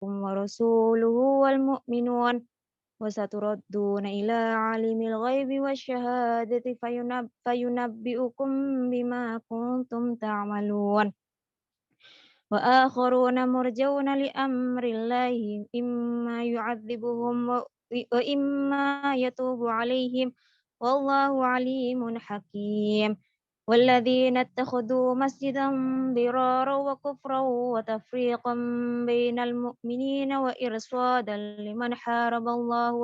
ورسوله والمؤمنون وستردون إلى عالم الغيب والشهادة فينبئكم بما كنتم تعملون وآخرون مرجون لأمر الله إما يعذبهم وإما يتوب عليهم والله عليم حكيم والذين اتخذوا مسجدا ضرارا وكفرا وتفريقا بين المؤمنين وإرصادا لمن حارب الله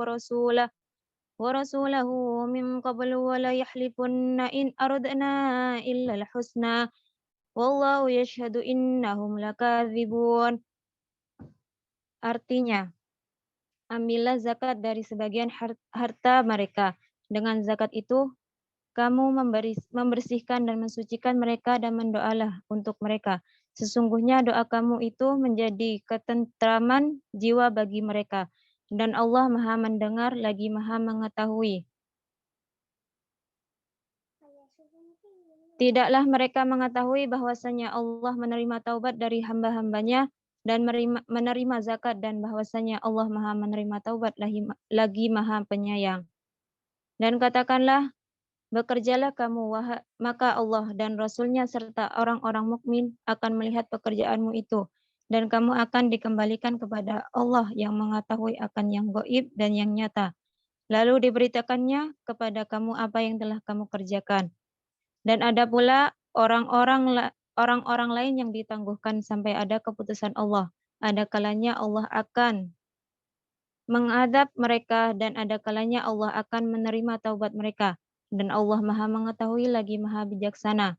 ورسوله من قبل ولا يحلفن إن أردنا إلا الحسنى wallahu yashhadu innahum lakadzibun. Artinya, ambillah zakat dari sebagian harta mereka. Dengan zakat itu, kamu membersihkan dan mensucikan mereka dan mendoalah untuk mereka. Sesungguhnya doa kamu itu menjadi ketentraman jiwa bagi mereka. Dan Allah Maha mendengar lagi Maha mengetahui. Tidaklah mereka mengetahui bahwasanya Allah menerima taubat dari hamba-hambanya dan menerima zakat dan bahwasanya Allah Maha menerima taubat lagi Maha penyayang. Dan katakanlah, bekerjalah kamu maka Allah dan Rasulnya serta orang-orang mukmin akan melihat pekerjaanmu itu dan kamu akan dikembalikan kepada Allah yang mengetahui akan yang gaib dan yang nyata. Lalu diberitakannya kepada kamu apa yang telah kamu kerjakan. Dan ada pula orang-orang lain yang ditangguhkan sampai ada keputusan Allah. Ada kalanya Allah akan mengadab mereka dan ada kalanya Allah akan menerima taubat mereka. Dan Allah Maha mengetahui lagi Maha bijaksana.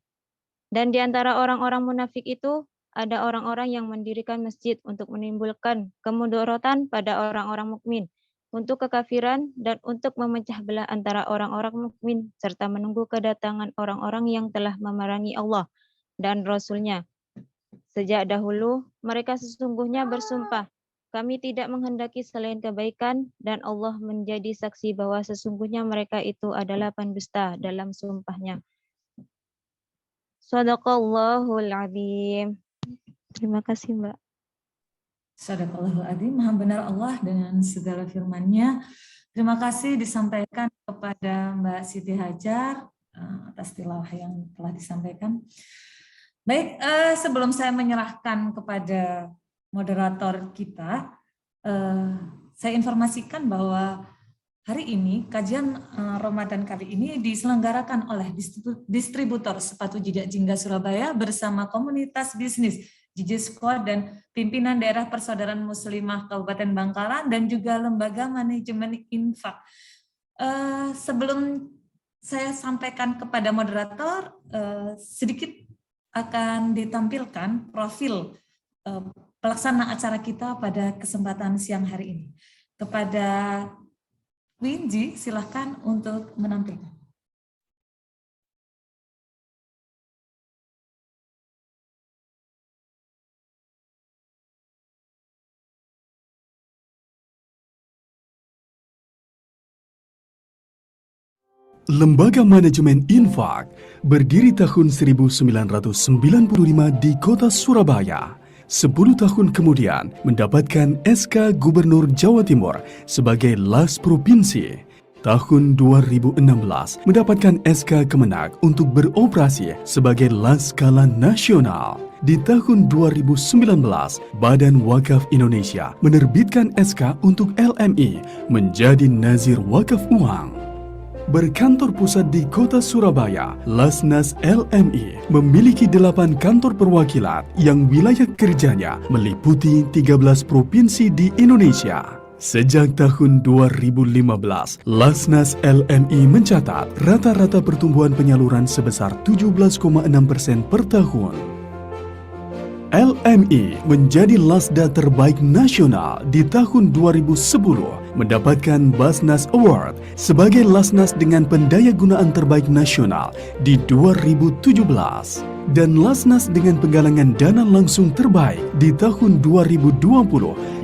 Dan di antara orang-orang munafik itu ada orang-orang yang mendirikan masjid untuk menimbulkan kemudorotan pada orang-orang mukmin, untuk kekafiran dan untuk memecah belah antara orang-orang mukmin serta menunggu kedatangan orang-orang yang telah memerangi Allah dan Rasul-Nya. Sejak dahulu mereka sesungguhnya bersumpah, kami tidak menghendaki selain kebaikan dan Allah menjadi saksi bahwa sesungguhnya mereka itu adalah pendusta dalam sumpahnya. Shadaqallahul Adzim. Terima kasih, Mbak. Shadaqallahul Adzim, Maha benar Allah dengan segala firman-Nya. Terima kasih disampaikan kepada Mbak Siti Hajar atas tilawah yang telah disampaikan. Baik, sebelum saya menyerahkan kepada moderator kita, saya informasikan bahwa hari ini kajian Ramadan kali ini diselenggarakan oleh distributor sepatu Jejak Jingga Surabaya bersama komunitas bisnis Jiji Squad dan pimpinan daerah Persaudaraan Muslimah Kabupaten Bangkalan dan juga lembaga manajemen infak. Sebelum saya sampaikan kepada moderator, sedikit akan ditampilkan profil pelaksana acara kita pada kesempatan siang hari ini. Kepada Winji, silahkan untuk menampilkan. Lembaga Manajemen Infak berdiri tahun 1995 di kota Surabaya. 10 tahun kemudian mendapatkan SK Gubernur Jawa Timur sebagai LAS Provinsi. Tahun 2016 mendapatkan SK Kemenak untuk beroperasi sebagai LAS skala nasional. Di tahun 2019, Badan Wakaf Indonesia menerbitkan SK untuk LMI menjadi nazir wakaf uang. Berkantor pusat di kota Surabaya, Lasnas LMI memiliki 8 kantor perwakilan yang wilayah kerjanya meliputi 13 provinsi di Indonesia. Sejak tahun 2015, Lasnas LMI mencatat rata-rata pertumbuhan penyaluran sebesar 17,6% per tahun. LMI menjadi Lasda terbaik nasional di tahun 2010, mendapatkan Basnas Award sebagai Lasnas dengan pendayagunaan terbaik nasional di 2017 dan Lasnas dengan penggalangan dana langsung terbaik di tahun 2020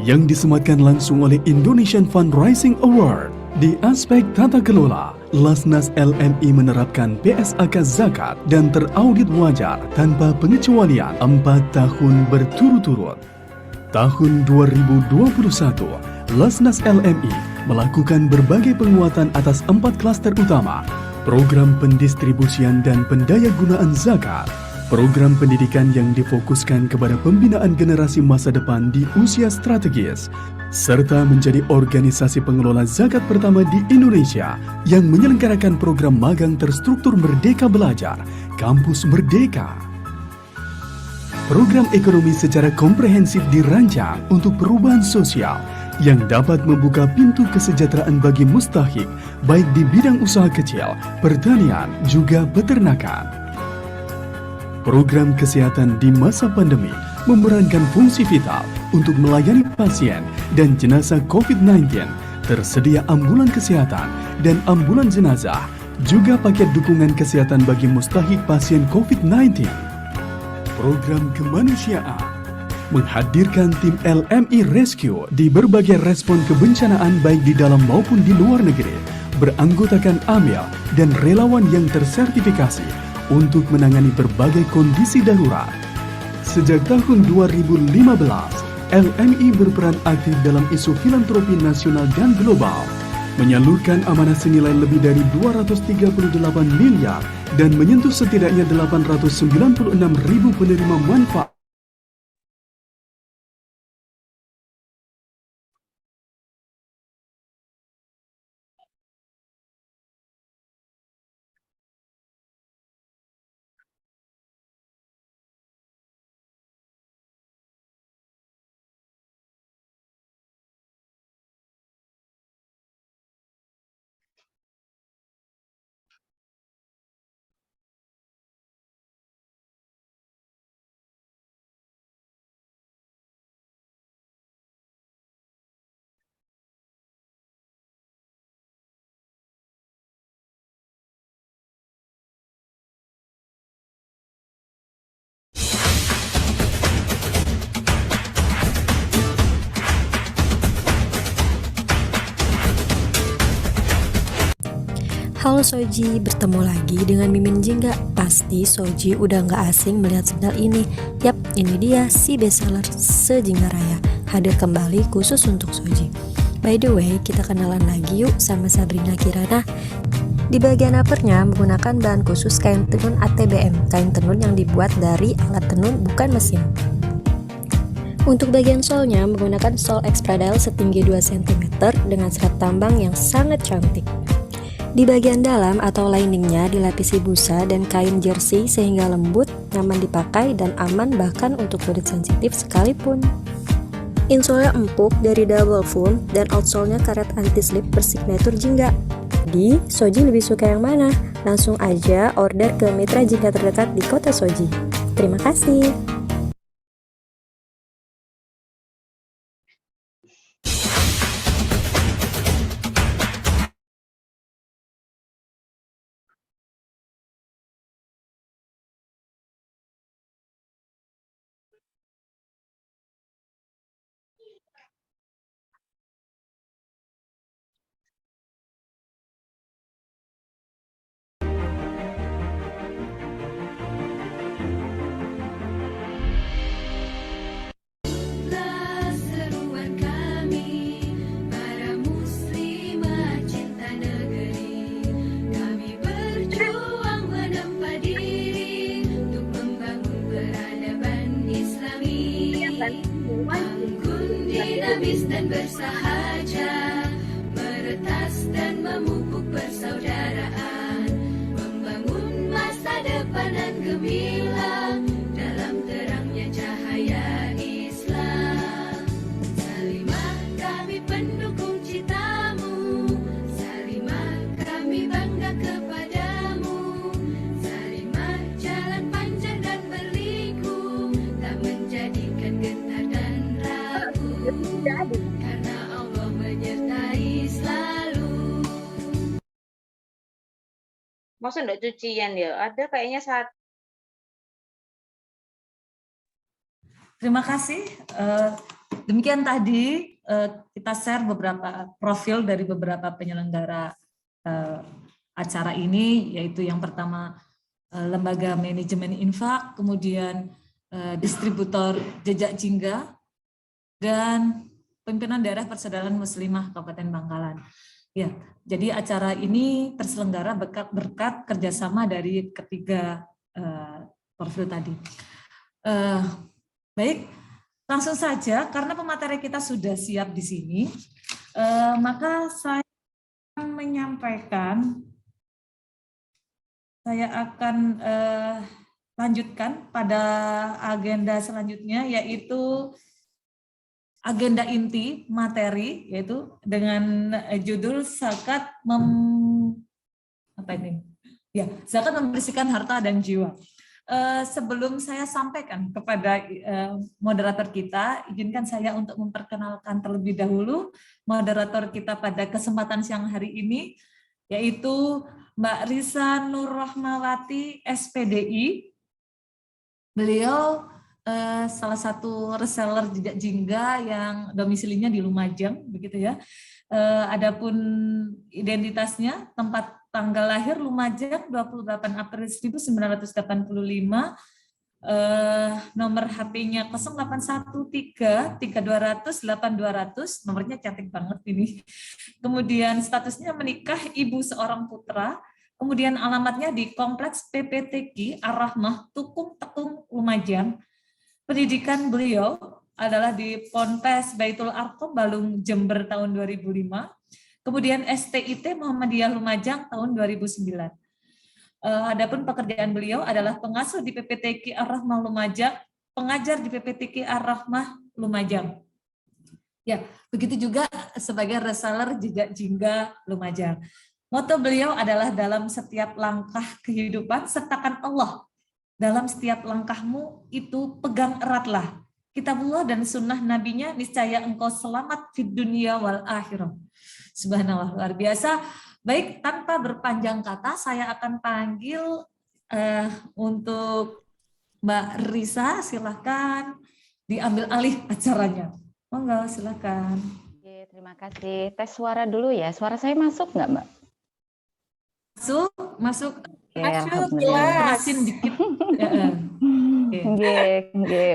yang disematkan langsung oleh Indonesian Fundraising Award. Di aspek tata kelola, Lasnas LMI menerapkan PSAK zakat dan teraudit wajar tanpa pengecualian 4 tahun berturut-turut. Tahun 2021, Lasnas LMI melakukan berbagai penguatan atas 4 klaster utama: program pendistribusian dan pendayagunaan zakat, program pendidikan yang difokuskan kepada pembinaan generasi masa depan di usia strategis, serta menjadi organisasi pengelola zakat pertama di Indonesia yang menyelenggarakan program magang terstruktur Merdeka Belajar, Kampus Merdeka. Program ekonomi secara komprehensif dirancang untuk perubahan sosial yang dapat membuka pintu kesejahteraan bagi mustahik, baik di bidang usaha kecil, pertanian, juga peternakan. Program kesehatan di masa pandemi memerankan fungsi vital untuk melayani pasien dan jenazah COVID-19, tersedia ambulan kesehatan dan ambulan jenazah, juga paket dukungan kesehatan bagi mustahik pasien COVID-19. Program kemanusiaan menghadirkan tim LMI Rescue di berbagai respon kebencanaan baik di dalam maupun di luar negeri, beranggotakan amil dan relawan yang tersertifikasi untuk menangani berbagai kondisi darurat. Sejak tahun 2015, LMI berperan aktif dalam isu filantropi nasional dan global, menyalurkan amanah senilai lebih dari 238 miliar dan menyentuh setidaknya 896.000 penerima manfaat. Halo Soji, bertemu lagi dengan Mimin Jingga. Pasti Soji udah gak asing melihat sendal ini. Yap, ini dia si bestseller se-Jingga Raya, hadir kembali khusus untuk Soji. By the way, kita kenalan lagi yuk sama Sabrina Kirana. Di bagian uppernya menggunakan bahan khusus kain tenun ATBM, kain tenun yang dibuat dari alat tenun bukan mesin. Untuk bagian solnya menggunakan sol Expradile setinggi 2 cm dengan serat tambang yang sangat cantik. Di bagian dalam atau liningnya dilapisi busa dan kain jersey sehingga lembut, nyaman dipakai, dan aman bahkan untuk kulit sensitif sekalipun. Insolnya empuk dari double foam dan outsole-nya karet anti-slip bersignatur Jingga. Jadi, Soji lebih suka yang mana? Langsung aja order ke mitra Jingga terdekat di kota Soji. Terima kasih. Dinamis dan bersahaja, meretas dan memupuk persaudaraan, membangun masa depanan gemilang dalam terangnya cahaya Islam. Salimah kami pendukung citamu, Salimah kami bangga kepadamu, Salimah jalan panjang dan berliku, tak menjadikan gentar dan ragu, karena Allah menyertai selalu. Masa enggak cucian ya? Ada kayaknya saat. Terima kasih. Demikian tadi kita share beberapa profil dari beberapa penyelenggara acara ini, yaitu yang pertama Lembaga Manajemen Infak, kemudian distributor Jejak Jingga, dan pimpinan daerah Persaudaraan Muslimah Kabupaten Bangkalan. Ya, jadi acara ini terselenggara berkat kerjasama dari ketiga profil tadi. Baik, langsung saja karena pemateri kita sudah siap di sini, maka saya akan menyampaikan. Saya akan lanjutkan pada agenda selanjutnya, yaitu agenda inti materi, yaitu dengan judul zakat zakat membersihkan harta dan jiwa. Sebelum saya sampaikan kepada moderator kita, izinkan saya untuk memperkenalkan terlebih dahulu moderator kita pada kesempatan siang hari ini, yaitu Mbak Risa Nur Rahmawati, SPDI. Beliau salah satu reseller jejak jingga yang domisilinya di Lumajang, begitu ya. Adapun identitasnya, tempat tanggal lahir Lumajang 28 April 1985, nomor HP-nya 0813-3200-8200, nomornya cantik banget ini. Kemudian statusnya menikah, ibu seorang putra. Kemudian alamatnya di Kompleks PPTQ Ar-Rahmah, Tukung Tekung, Lumajang. Pendidikan beliau adalah di Ponpes Baitul Arqam, Balung, Jember tahun 2005. Kemudian STIT Muhammadiyah Lumajang tahun 2009. Adapun pekerjaan beliau adalah pengasuh di PPTQ Ar-Rahmah Lumajang, pengajar di PPTQ Ar-Rahmah Lumajang. Ya, begitu juga sebagai reseller jejak jingga Lumajang. Moto beliau adalah dalam setiap langkah kehidupan sertakan Allah. Dalam setiap langkahmu itu pegang eratlah Kitabullah dan sunnah nabinya, niscaya engkau selamat di dunia wal akhirah. Subhanallah, luar biasa. Baik, tanpa berpanjang kata, saya akan panggil untuk Mbak Risa, silakan diambil alih acaranya. Monggo, silakan. Oke, terima kasih. Tes suara dulu ya. Suara saya masuk nggak, Mbak? Masuk. Oke, alhamdulillah. Jelasin dikit.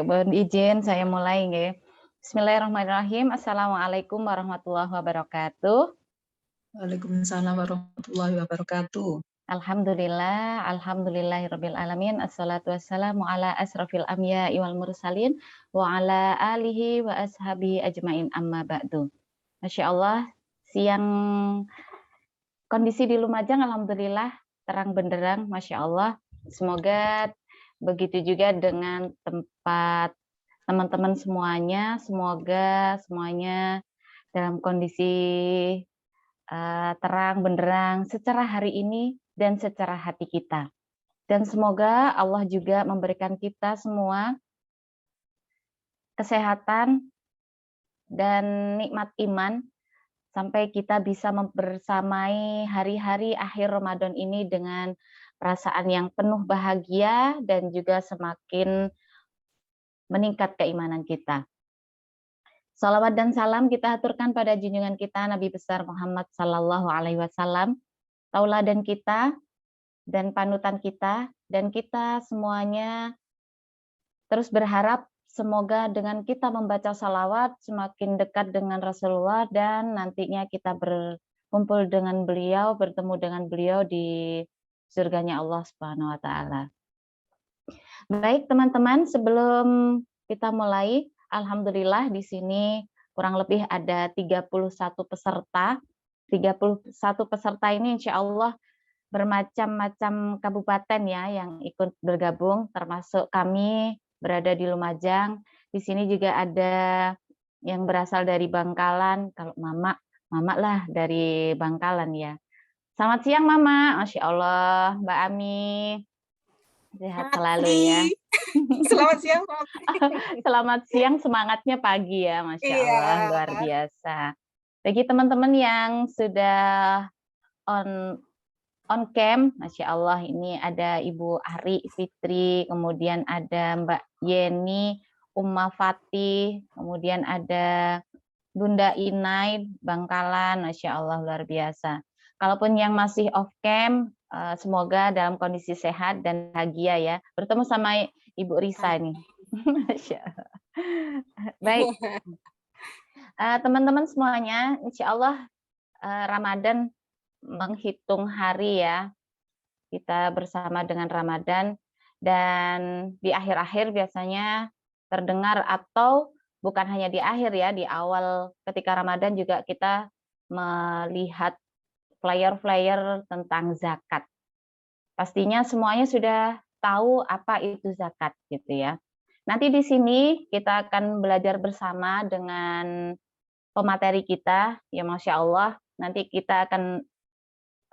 Mohon izin saya mulai nggih. Bismillahirrahmanirrahim. Assalamualaikum warahmatullahi wabarakatuh. Waalaikumsalam warahmatullahi wabarakatuh. Alhamdulillah, alhamdulillahirabbil alamin. Assalatu wassalamu ala asrafil anbiya'i wal mursalin wa ala alihi wa ashabihi ajmain, amma ba'du. Masya Allah, siang kondisi di Lumajang alhamdulillah terang benderang, Masya Allah. Semoga begitu juga dengan tempat teman-teman semuanya, semoga semuanya dalam kondisi terang benderang secara hari ini dan secara hati kita. Dan semoga Allah juga memberikan kita semua kesehatan dan nikmat iman sampai kita bisa membersamai hari-hari akhir Ramadan ini dengan perasaan yang penuh bahagia dan juga semakin meningkat keimanan kita. Salawat dan salam kita aturkan pada junjungan kita Nabi besar Muhammad Sallallahu Alaihi Wasallam, tauladan kita dan panutan kita, dan kita semuanya terus berharap semoga dengan kita membaca salawat semakin dekat dengan Rasulullah dan nantinya kita berkumpul dengan beliau, bertemu dengan beliau di surganya Allah Subhanahu wa taala. Baik teman-teman, sebelum kita mulai, alhamdulillah di sini kurang lebih ada 31 peserta. 31 peserta ini insya Allah bermacam-macam kabupaten ya yang ikut bergabung, termasuk kami berada di Lumajang. Di sini juga ada yang berasal dari Bangkalan. Kalau Mama lah dari Bangkalan ya. Selamat siang Mama, Masya Allah, Mbak Ami. Sehat selalu ya. Selamat siang, Pak. Selamat siang, semangatnya pagi ya, Masya Allah, luar biasa. Bagi teman-teman yang sudah on cam, Masya Allah, ini ada Ibu Ari Fitri, kemudian ada Mbak Yeni, Umma Fatih, kemudian ada Bunda Inai, Bangkalan, Masya Allah, luar biasa. Kalaupun yang masih off cam, semoga dalam kondisi sehat dan bahagia ya. Bertemu sama Ibu Risa nih. Masya Allah. Baik, Teman-teman semuanya, insya Allah Ramadan menghitung hari ya. Kita bersama dengan Ramadan, dan di akhir-akhir biasanya terdengar, atau bukan hanya di akhir ya, di awal ketika Ramadan juga kita melihat flyer-flyer tentang zakat. Pastinya semuanya sudah tahu apa itu zakat gitu ya. Nanti di sini kita akan belajar bersama dengan pemateri kita, ya Masya Allah. Nanti kita akan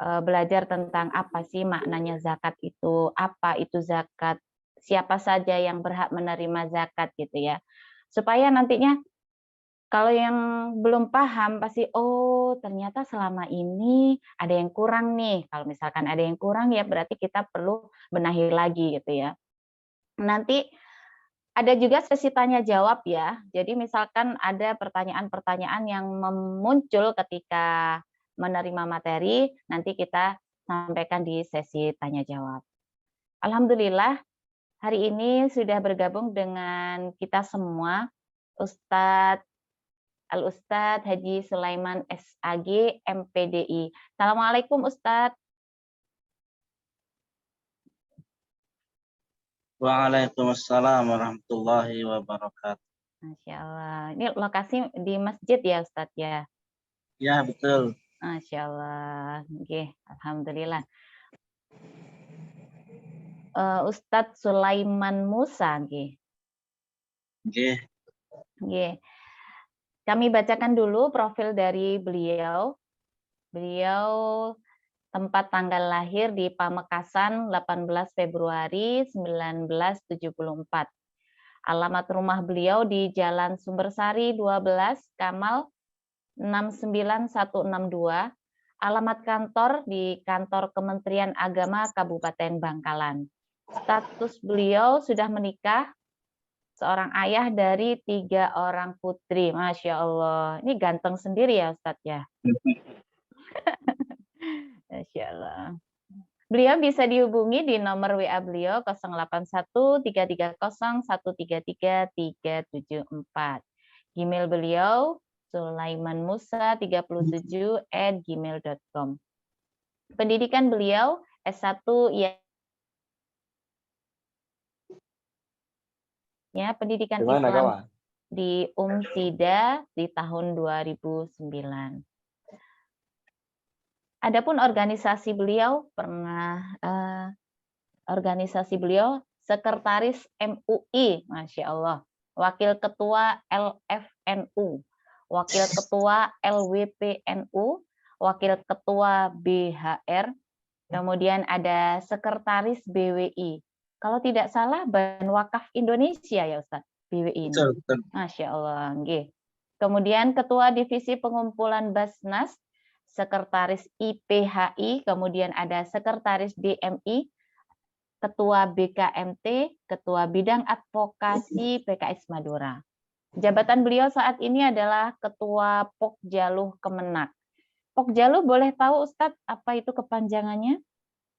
belajar tentang apa sih maknanya zakat itu, apa itu zakat, siapa saja yang berhak menerima zakat gitu ya. Supaya nantinya kalau yang belum paham pasti, oh ternyata selama ini ada yang kurang nih. Kalau misalkan ada yang kurang ya berarti kita perlu benahi lagi gitu ya. Nanti ada juga sesi tanya jawab ya. Jadi misalkan ada pertanyaan-pertanyaan yang muncul ketika menerima materi, nanti kita sampaikan di sesi tanya jawab. Alhamdulillah hari ini sudah bergabung dengan kita semua Ustadz Al-Ustadz Haji Sulaiman SAG MPDI. Assalamualaikum Ustadz. Waalaikumsalam warahmatullahi wabarakatuh. Masya Allah. Ini lokasi di masjid ya Ustadz ya? Ya betul. Masya Allah. Oke, alhamdulillah. Ustadz Sulaiman Musa. Oke. Kami bacakan dulu profil dari beliau. Beliau tempat tanggal lahir di Pamekasan 18 Februari 1974. Alamat rumah beliau di Jalan Sumbersari 12 Kamal 69162. Alamat kantor di Kantor Kementerian Agama Kabupaten Bangkalan. Status beliau sudah menikah, seorang ayah dari 3 orang putri. Masya Allah. Ini ganteng sendiri ya Ustadz ya? Masya Allah. Beliau bisa dihubungi di nomor WA beliau 081330133374. Gmail beliau sulaimanmusa37@gmail.com. Pendidikan beliau S1 ya, pendidikan Islam di Sida di tahun 2009. Adapun organisasi beliau sekretaris MUI, Masya Allah, wakil ketua LFNU, wakil ketua LWPNU, wakil ketua BHR, kemudian ada sekretaris BWI. Kalau tidak salah Badan Wakaf Indonesia ya Ustaz, BWI ini. Betul. Masya Allah. Kemudian ketua divisi pengumpulan Basnas, sekretaris IPHI, kemudian ada sekretaris DMI, ketua BKMT, ketua bidang advokasi PKS Madura. Jabatan beliau saat ini adalah ketua Pokjaluh Kemenak. Pokjaluh boleh tahu Ustadz apa itu kepanjangannya?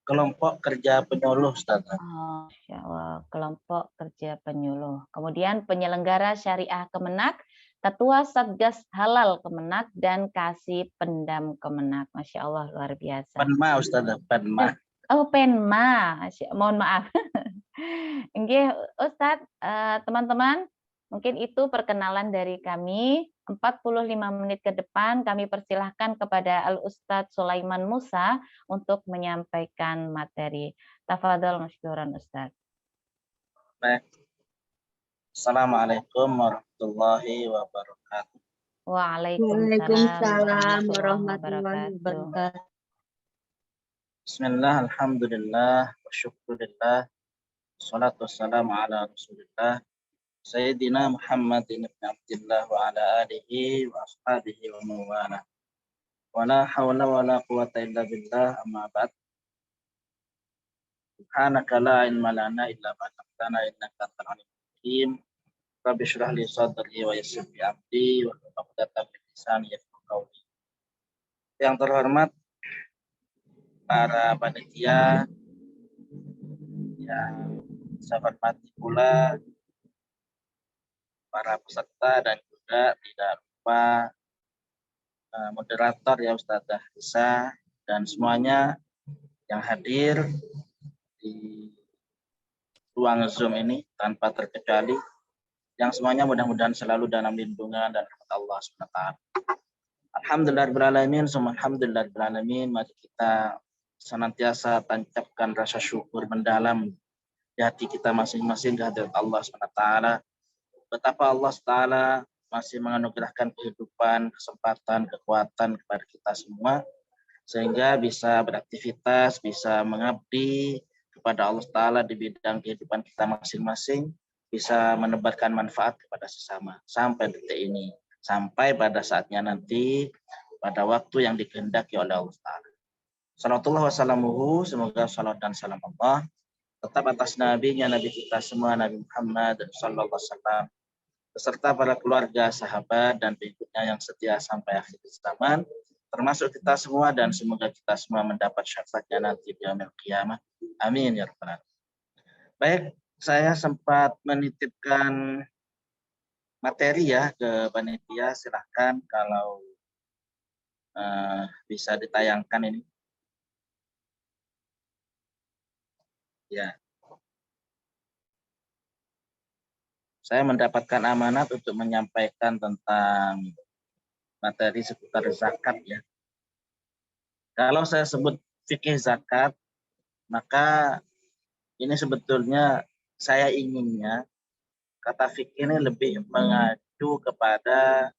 Kelompok kerja penyuluh, Ustaz. Oh, Masya Allah, kelompok kerja penyuluh. Kemudian penyelenggara syariah Kemenak, ketua Satgas Halal Kemenak, dan kasih pendam Kemenak. Masya Allah, luar biasa. Penma, Ustaz. Penma. Oh, Penma. Mohon maaf. Nggih, Ustadz, teman-teman, mungkin itu perkenalan dari kami. 45 menit ke depan kami persilahkan kepada Al-Ustadz Sulaiman Musa untuk menyampaikan materi. Tafadhol masykuran Ustadz. Baik. Assalamualaikum warahmatullahi wabarakatuh. Waalaikumsalam warahmatullahi wabarakatuh. Bismillah, alhamdulillah, wa syukurillah, salatu wassalamu ala rasulillah, Sayyidina Muhammad ibn Abdullah wa ala alihi wa ashabihi wa mawala. Wa la hawla wa la quwata illa billah, amma ba'd. Subhanaka la ilma lana illa ma 'allamtana innaka antal alimul hakim. Rabbi shrah li sadri wa yassir li amri wa hlul 'uqdatam min lisani yafqahu qawli. Yang terhormat para panitia, yang saya hormati pula para peserta dan juga tidak Bapak moderator ya Ustazah Isa, dan semuanya yang hadir di ruang Zoom ini tanpa terkecuali, yang semuanya mudah-mudahan selalu dalam lindungan dan rahmat Allah SWT. Alhamdulillahirrahmanirrahim, alhamdulillahirrahmanirrahim. Mari kita senantiasa tancapkan rasa syukur mendalam di hati kita masing-masing kehadirat Allah SWT. Betapa Allah SWT masih menganugerahkan kehidupan, kesempatan, kekuatan kepada kita semua, sehingga bisa beraktivitas, bisa mengabdi kepada Allah Ta'ala di bidang kehidupan kita masing-masing, bisa menebarkan manfaat kepada sesama sampai detik ini, sampai pada saatnya nanti, pada waktu yang dikehendaki oleh Allah Ta'ala. Salatullah wassalamuhu, semoga salat dan salam Allah tetap atas nabinya, nabi kita semua, Nabi Muhammad sallallahu alaihi wasallam, beserta para keluarga, sahabat, dan pengikutnya yang setia sampai akhir zaman, termasuk kita semua, dan semoga kita semua mendapat syafaatnya nanti di yaumil qiyamah. Amin ya rabbal alamin. Baik, saya sempat menitipkan materi ya ke panitia, silahkan kalau bisa ditayangkan ini. Ya. Saya mendapatkan amanat untuk menyampaikan tentang materi seputar zakat ya. Kalau saya sebut fikih zakat, maka ini sebetulnya saya inginnya kata fikih ini lebih mengacu kepada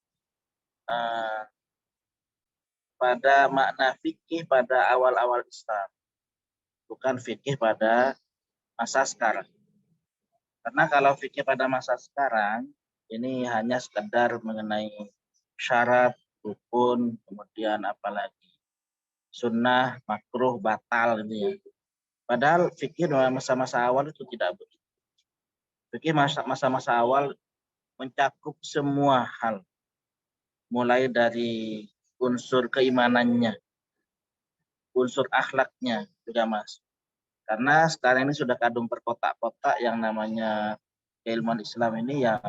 pada makna fikih pada awal-awal Islam, bukan fikih pada masa sekarang. Karena kalau fikih pada masa sekarang, ini hanya sekedar mengenai syarat, rukun, kemudian apalagi sunnah, makruh, batal gitu ya. Padahal fikih dalam masa-masa awal itu tidak begitu. Fikih masa-masa awal mencakup semua hal, mulai dari unsur keimanannya, unsur akhlaknya juga masuk. Karena sekarang ini sudah kadung berkotak-kotak yang namanya keilmuan Islam ini, ya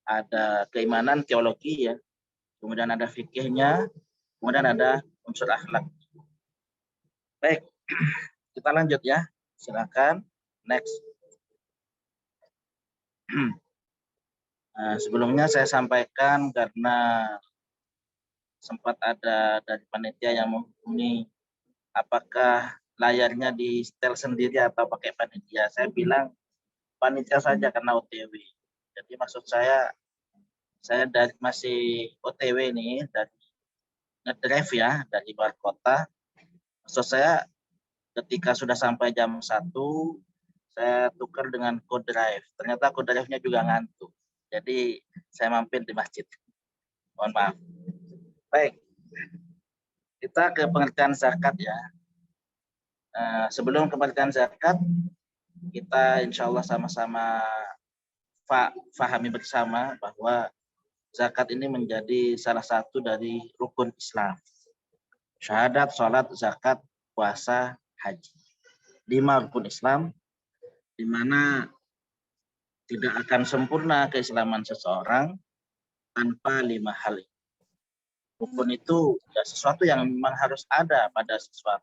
ada keimanan teologi ya, kemudian ada fikihnya, kemudian ada unsur akhlak. Baik, kita lanjut ya, silakan next. Nah, sebelumnya saya sampaikan karena sempat ada dari panitia yang menghubungi apakah layarnya di setel sendiri atau pakai panitia. Saya bilang panitia saja karena OTW. Jadi maksud saya masih OTW nih, dari ngedrive ya, dari luar kota. Maksud saya ketika sudah sampai jam 1, saya tukar dengan co-drive. Ternyata co-drive-nya juga ngantuk. Jadi saya mampir di masjid. Mohon maaf. Baik, kita ke pengertian zakat ya. Sebelum ke pengertian zakat, kita insya Allah sama-sama fahami bersama bahwa zakat ini menjadi salah satu dari rukun Islam. Syahadat, sholat, zakat, puasa, haji. 5 rukun Islam, di mana tidak akan sempurna keislaman seseorang tanpa 5 hal ini. Rukun itu ya sesuatu yang memang harus ada pada sesuatu.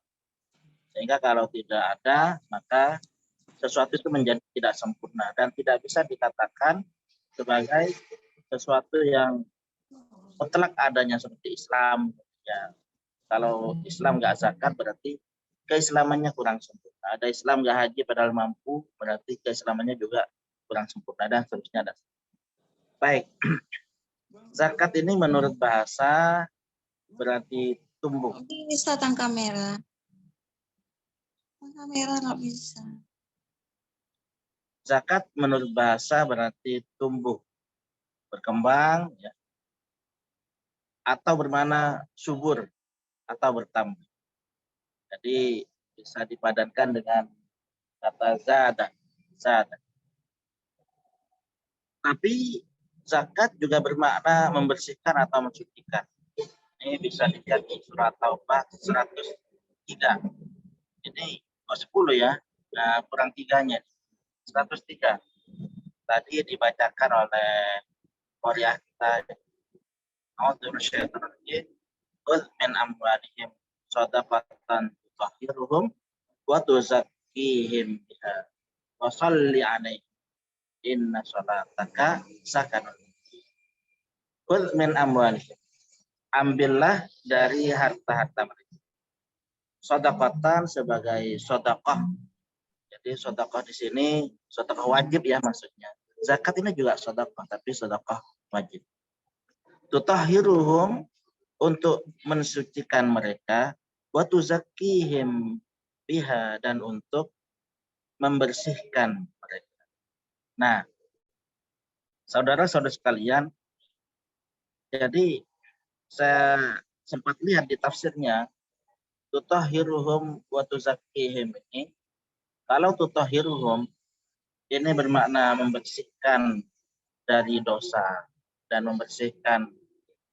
Sehingga kalau tidak ada, maka sesuatu itu menjadi tidak sempurna dan tidak bisa dikatakan sebagai sesuatu yang mutlak adanya seperti Islam. Ya, kalau Islam nggak zakat berarti keislamannya kurang sempurna. Ada Islam nggak haji padahal mampu, berarti keislamannya juga kurang sempurna dan seterusnya. Baik, zakat ini menurut bahasa berarti tumbuh. Bisa tang kamera. Kamera nggak bisa. Zakat menurut bahasa berarti tumbuh, berkembang, ya, atau bermakna subur atau bertambah. Jadi bisa dipadankan dengan kata zada. Tapi zakat juga bermakna membersihkan atau mensucikan. Ini bisa dilihat di surat Taubah 103. Ini 10 ya, nah, kurang 3-nya. 103. Tadi dibacakan oleh Korea kita. A'udzu minasyaitonir rajim. Qul min amwalihim shadaqatan tutahhiruhum wa tuzakkihim biha wa shalli 'alaihim inna sholataka sakanun. Qul min amwalihim. Ambillah dari harta-harta mereka. Shadaqatan sebagai sedekah. Jadi sedekah di sini sedekah wajib ya maksudnya. Zakat ini juga sedekah tapi sedekah wajib. Tutahhiruhum untuk mensucikan mereka, wa tuzakkihim biha dan untuk membersihkan mereka. Nah, saudara-saudara sekalian, jadi saya sempat lihat di tafsirnya, tutahhiruhum wa tuzakkihim ini, kalau tutahhiruhum ini bermakna membersihkan dari dosa dan membersihkan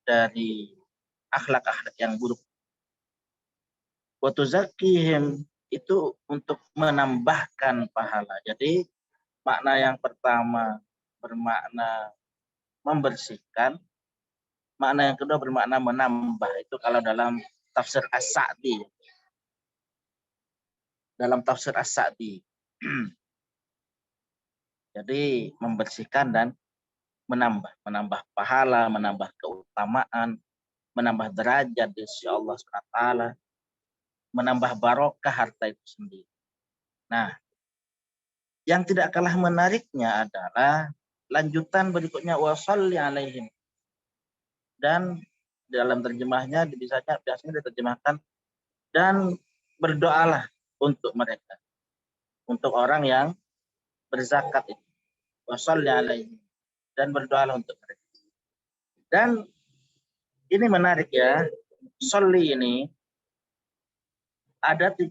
dari akhlak-akhlak yang buruk. Wa tuzakkihim itu untuk menambahkan pahala. Jadi makna yang pertama bermakna membersihkan, makna yang kedua bermakna menambah. Itu kalau dalam tafsir As-Sa'di. Dalam tafsir As-Sa'di. Jadi membersihkan dan menambah pahala, menambah keutamaan, menambah derajat di sisi Allah SWT, menambah barokah harta itu sendiri. Nah, yang tidak kalah menariknya adalah lanjutan berikutnya, wa shalli 'alaihim. Dan dalam terjemahnya biasanya diterjemahkan dan berdoalah untuk mereka, untuk orang yang berzakat itu. Wa shalli 'alaihim, dan berdoalah untuk mereka. Dan ini menarik ya, sholli ini ada 3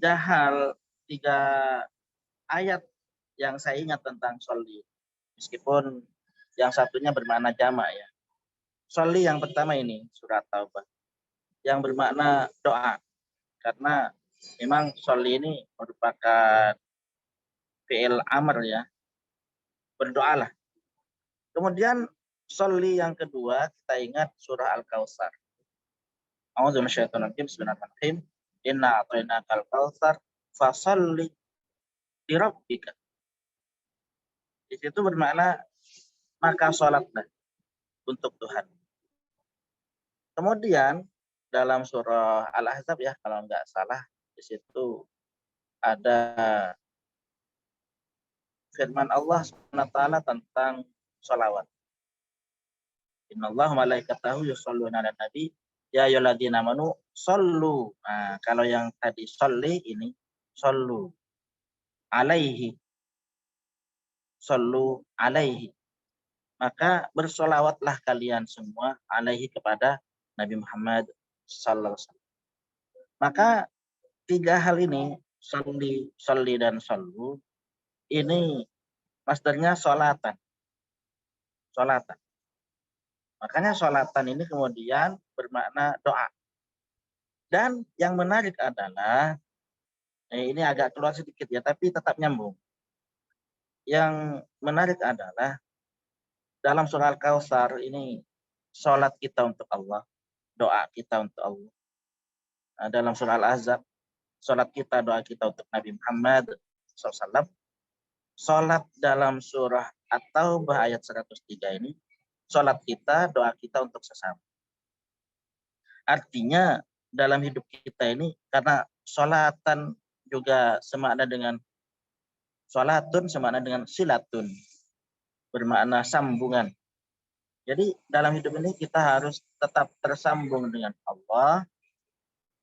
ayat yang saya ingat tentang sholli. Meskipun yang satunya bermakna jamak ya. Sholli yang pertama ini, surat Taubah, yang bermakna doa. Karena memang sholli ini merupakan fi'il amr ya, berdoalah. Kemudian sholli yang kedua, kita ingat surah Al-Kautsar. A'udzu minasyaitonir rajim. Bismillahirrahmanirrahim. Inna a'tainakal kautsar fasholli li rabbika. Di situ bermakna maka sholatlah untuk Tuhan. Kemudian dalam surah Al-Ahzab ya, kalau nggak salah, di situ ada firman Allah SWT tentang sholawat. Innallaha malaikatahu yusholluna 'alan nabi ya ayyuhalladzina amanu shollu. Nah, kalau yang tadi sholli ini shollu alaihi. Shollu alaihi. Maka bersolawatlah kalian semua alaihi kepada Nabi Muhammad sallallahu alaihi wasallam. Maka 3 hal ini, sholli dan shollu, ini masdarnya sholatan. Sholatan. Makanya sholatan ini kemudian bermakna doa. Dan yang menarik adalah, ini agak keluar sedikit ya, tapi tetap nyambung. Yang menarik adalah, dalam surah Al-Kautsar ini, sholat kita untuk Allah, doa kita untuk Allah. Nah, dalam surah Al-Ahzab, sholat kita, doa kita untuk Nabi Muhammad SAW. Sholat dalam surah At-Taubah ayat 103 ini, sholat kita, doa kita untuk sesama. Artinya dalam hidup kita ini, karena sholatan juga semakna dengan sholatun, semakna dengan silatun, bermakna sambungan. Jadi dalam hidup ini kita harus tetap tersambung dengan Allah,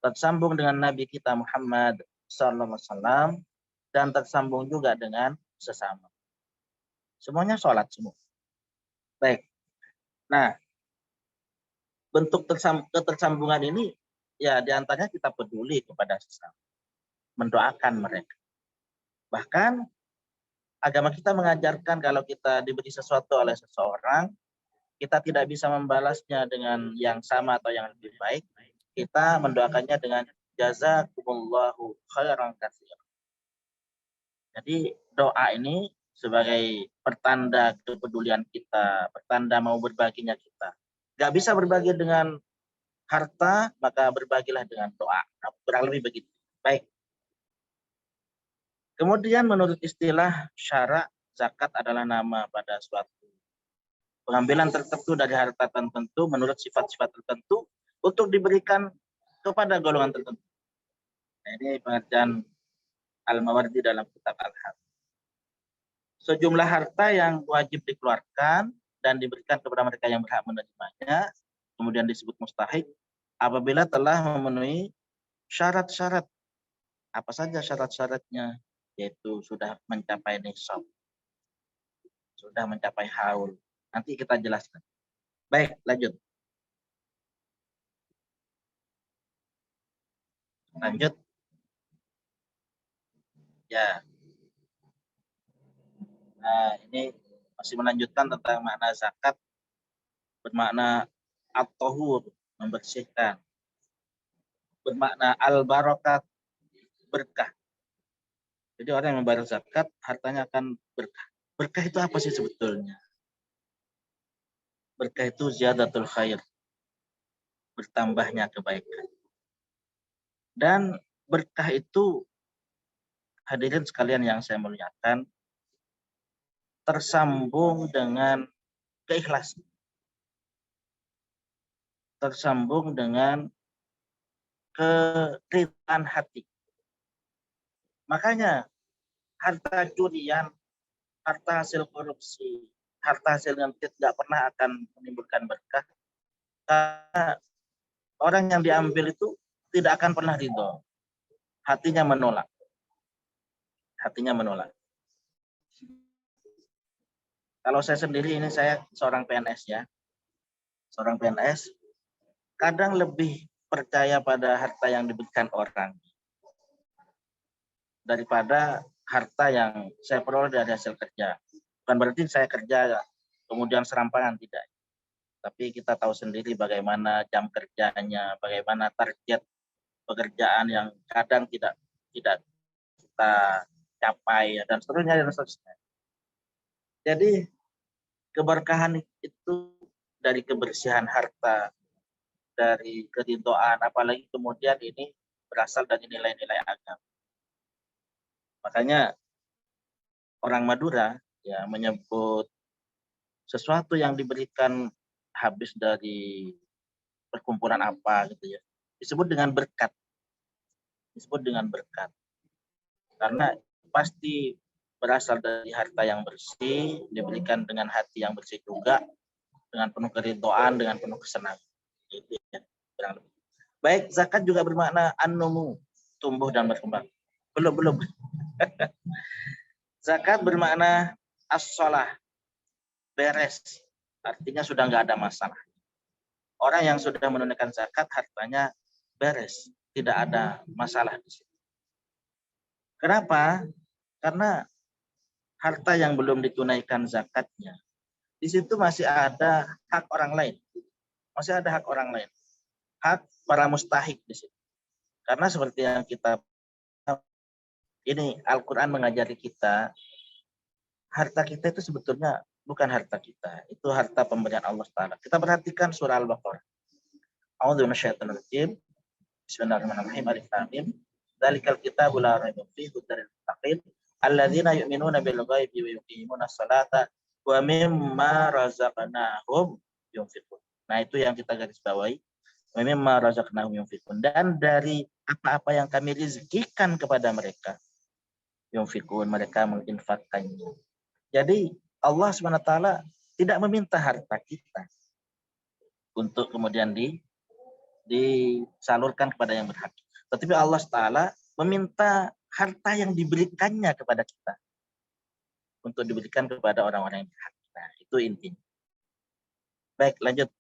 tersambung dengan Nabi kita Muhammad SAW, dan tersambung juga dengan sesama. Semuanya sholat semua. Baik. Nah, bentuk ketersambungan ini ya diantaranya kita peduli kepada sesama, mendoakan mereka. Bahkan agama kita mengajarkan kalau kita diberi sesuatu oleh seseorang, kita tidak bisa membalasnya dengan yang sama atau yang lebih baik. Kita mendoakannya dengan jazakumullahu khairan katsiran. Jadi doa ini sebagai pertanda kepedulian kita, pertanda mau berbaginya kita. Nggak bisa berbagi dengan harta, maka berbagilah dengan doa. Nah, kurang lebih begitu. Baik. Kemudian menurut istilah syara, zakat adalah nama pada suatu pengambilan tertentu dari harta tertentu menurut sifat-sifat tertentu untuk diberikan kepada golongan tertentu. Nah, ini pengertian Al-Mawardi dalam kitab Al-Haq. Sejumlah harta yang wajib dikeluarkan dan diberikan kepada mereka yang berhak menerimanya, kemudian disebut mustahik apabila telah memenuhi syarat-syarat. Apa saja syarat-syaratnya? Yaitu sudah mencapai nisab, sudah mencapai haul. Nanti kita jelaskan. Baik, lanjut. Lanjut. Ya. Nah, ini masih melanjutkan tentang makna zakat, bermakna at-tahur, membersihkan. Bermakna al-barakat, berkah. Jadi orang yang membayar zakat, hartanya akan berkah. Berkah itu apa sih sebetulnya? Berkah itu ziyadatul khair, bertambahnya kebaikan. Dan berkah itu, hadirin sekalian yang saya muliakan, tersambung dengan keikhlasan. Tersambung dengan keridhaan hati. Makanya harta curian, harta hasil korupsi, harta hasil yang tidak pernah akan menimbulkan berkah. Karena orang yang diambil itu tidak akan pernah ridho. Hatinya menolak. Hatinya menolak. Kalau saya sendiri, ini saya seorang PNS ya. Seorang PNS, kadang lebih percaya pada harta yang diberikan orang daripada harta yang saya peroleh dari hasil kerja. Bukan berarti saya kerja kemudian serampangan, tidak. Tapi kita tahu sendiri bagaimana jam kerjanya, bagaimana target pekerjaan yang kadang tidak kita capai dan seterusnya dan seterusnya. Jadi keberkahan itu dari kebersihan harta, dari keridhaan, apalagi kemudian ini berasal dari nilai-nilai agama. Makanya orang Madura ya menyebut sesuatu yang diberikan habis dari perkumpulan apa gitu ya, disebut dengan berkat. Disebut dengan berkat. Karena pasti berasal dari harta yang bersih, diberikan dengan hati yang bersih juga, dengan penuh keridhaan, dengan penuh kesenangan. Itu ya, kurang lebih. Baik, zakat juga bermakna an-numu, tumbuh dan berkembang. Belum. Zakat bermakna as-shalah, beres. Artinya sudah nggak ada masalah. Orang yang sudah menunaikan zakat, hartanya beres. Tidak ada masalah di situ. Kenapa? Karena harta yang belum ditunaikan zakatnya, di situ masih ada hak orang lain. Masih ada hak orang lain. Hak para mustahik di situ. Karena seperti yang kita ini Al-Quran mengajari kita, harta kita itu sebetulnya bukan harta kita, itu harta pemberian Allah Ta'ala. Kita perhatikan surah Al-Baqarah. A'udzu minasyaitonir rajim. Bismillahirrahmanirrahim. Alif Lam Mim. Dzalikal kitabu la raiba fihi hudan lil muttaqin alladzina yu'minuna bil ghaibi wa yuqimuna sholata wa mimma razaqnahum yunfiqun. Nah, itu yang kita garis bawahi. Wa mimma razaqnahum yunfiqun. Dan dari apa-apa yang kami rezekikan kepada mereka, yunfikun, mereka menginfakkannya. Jadi Allah SWT tidak meminta harta kita untuk kemudian disalurkan kepada yang berhak. Tetapi Allah SWT meminta harta yang diberikannya kepada kita untuk diberikan kepada orang-orang yang berhak. Nah, itu intinya. Baik, lanjut.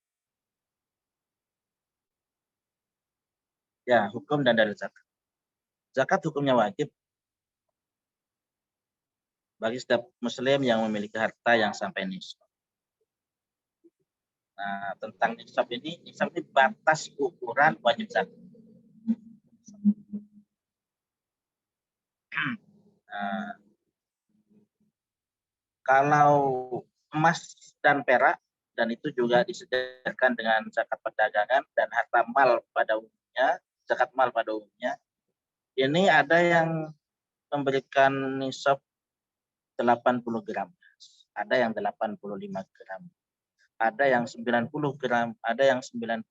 Ya, hukum dan dalil zakat. Zakat hukumnya wajib bagi setiap muslim yang memiliki harta yang sampai nisab. Nah, tentang nisab ini batas ukuran wajib zakat. Nah, kalau emas dan perak dan itu juga disediakan dengan zakat perdagangan dan harta mal pada umumnya, zakat mal pada umumnya. Ini ada yang memberikan nisab 80 gram, ada yang 85 gram, ada yang 90 gram, ada yang 91,2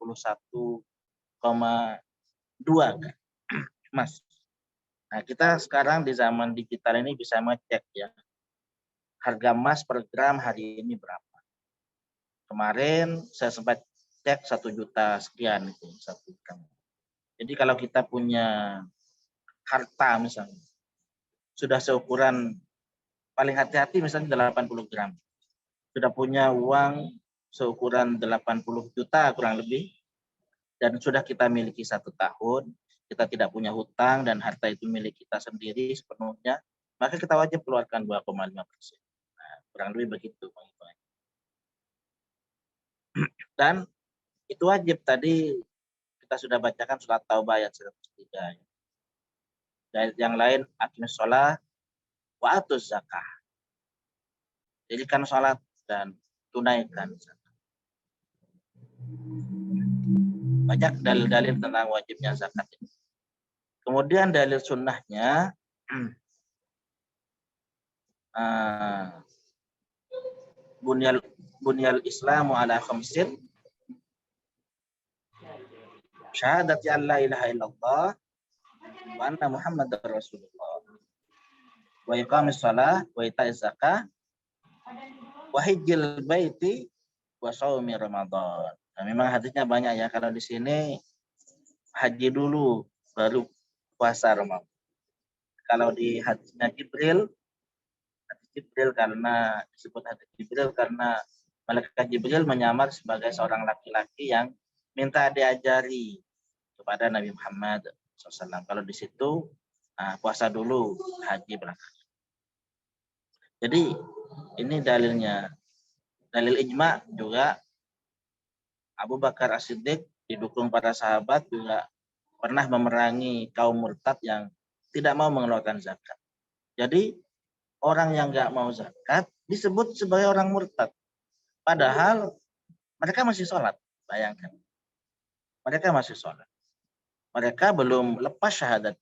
gram emas. Nah, kita sekarang di zaman digital ini bisa ngecek ya, harga emas per gram hari ini berapa. Kemarin saya sempat cek 1 juta sekian itu 1 gram. Jadi kalau kita punya harta misalnya, sudah seukuran paling hati-hati misalnya 80 gram, sudah punya uang seukuran 80 juta kurang lebih, dan sudah kita miliki 1 tahun, kita tidak punya hutang dan harta itu milik kita sendiri sepenuhnya, maka kita wajib keluarkan 2,5%. Nah, kurang lebih begitu. Dan itu wajib, tadi kita sudah bacakan surat Taubah ayat 103. Dan yang lain, aqimus shalah wa atuz zakah. Jadikan sholat dan tunaikan zakat. Banyak dalil-dalil tentang wajibnya zakat ini. Kemudian dalil sunnahnya, bunyal Islamu ala khamsin, syahadati an la ilaha illallah wa anna Muhammadar Rasulullah, wa iqamis shalah wa ita'iz zakah wa hijjil baiti wa shaumi Ramadan. Nah, memang hadisnya banyak ya. Kalau di sini haji dulu baru puasa Ramadan. Kalau di hadisnya Jibril karena disebut hadis Jibril karena malaikat Jibril menyamar sebagai seorang laki-laki yang minta diajari kepada Nabi Muhammad SAW. Kalau di situ puasa dulu, haji berangkat. Jadi ini dalilnya. Dalil ijma juga Abu Bakar As-Siddiq didukung para sahabat juga pernah memerangi kaum murtad yang tidak mau mengeluarkan zakat. Jadi orang yang nggak mau zakat disebut sebagai orang murtad. Padahal mereka masih sholat. Bayangkan. Mereka masih sholat. Mereka belum lepas syahadat.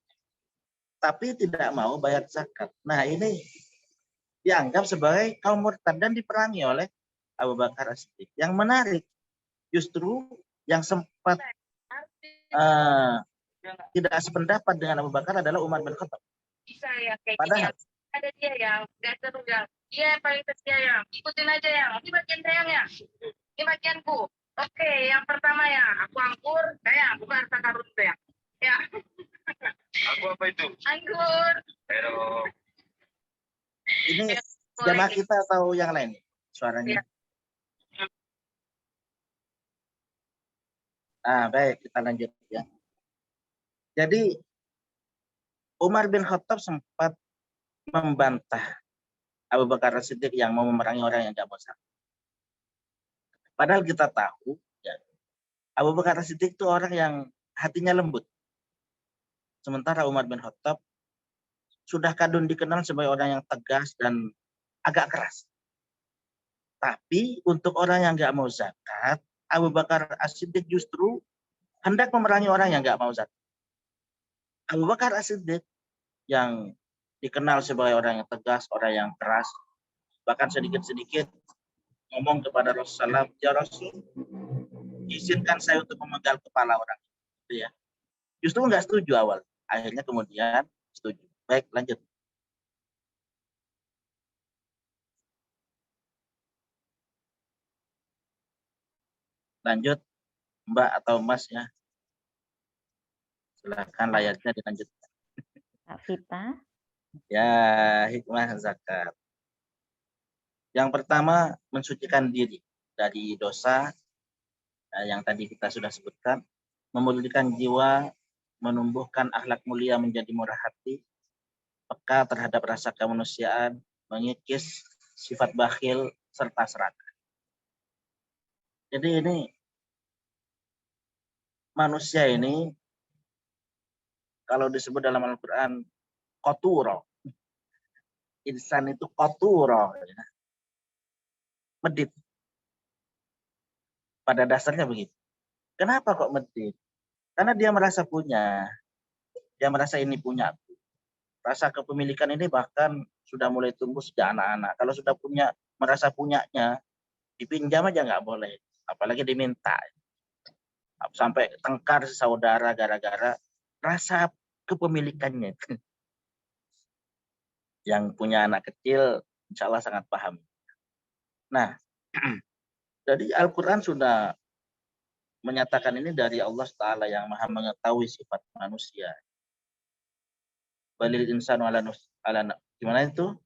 Tapi tidak mau bayar zakat. Nah, ini dianggap sebagai kaum murtad dan diperangi oleh Abu Bakar As-Siddiq. Yang menarik, justru yang sempat tidak sependapat dengan Abu Bakar adalah Umar bin Khattab. Padahal ada dia yang gak seru yang dia yang paling setia yang ikutin aja yang ini bagian sayangnya, ini bagianku. Oke, yang pertama ya aku anggur, saya bukan harta karun saya. Ya. Aku apa itu? Anggur. Pero ini jamaah kita atau yang lain suaranya? Ya. Baik, kita lanjut ya. Jadi Umar bin Khattab sempat membantah Abu Bakar As-Siddiq yang mau memerangi orang yang tidak mau zakat. Padahal kita tahu ya, Abu Bakar As-Siddiq itu orang yang hatinya lembut. Sementara Umar bin Khattab sudah kadung dikenal sebagai orang yang tegas dan agak keras. Tapi untuk orang yang nggak mau zakat, Abu Bakar As-Siddiq justru hendak memerangi orang yang nggak mau zakat. Abu Bakar As-Siddiq yang dikenal sebagai orang yang tegas, orang yang keras, bahkan sedikit-sedikit ngomong kepada Rasulullah, ya Rasul, izinkan saya untuk memenggal kepala orang itu ya. Justru nggak setuju awal, akhirnya kemudian setuju. Baik, lanjut. Lanjut, Mbak atau Mas ya. Silakan layarnya dilanjutkan. Kak Vita. Ya, hikmah zakat. Yang pertama, mensucikan diri dari dosa yang tadi kita sudah sebutkan, memulihkan jiwa, menumbuhkan akhlak mulia menjadi murah hati, peka terhadap rasa kemanusiaan, mengikis sifat bakhil serta serakah. Jadi ini manusia ini kalau disebut dalam Al-Quran qaturo. Insan itu qaturo ya. Medit. Pada dasarnya begitu. Kenapa kok medit? Karena dia merasa punya. Dia merasa ini punya. Rasa kepemilikan ini bahkan sudah mulai tumbuh sejak anak-anak. Kalau sudah punya, merasa punyanya, dipinjam aja nggak boleh. Apalagi diminta. Sampai tengkar saudara gara-gara rasa kepemilikannya. Yang punya anak kecil, insya Allah sangat paham. Nah, jadi Al-Quran sudah menyatakan ini dari Allah Ta'ala yang maha mengetahui sifat manusia. Balil insanu ala gimana itu?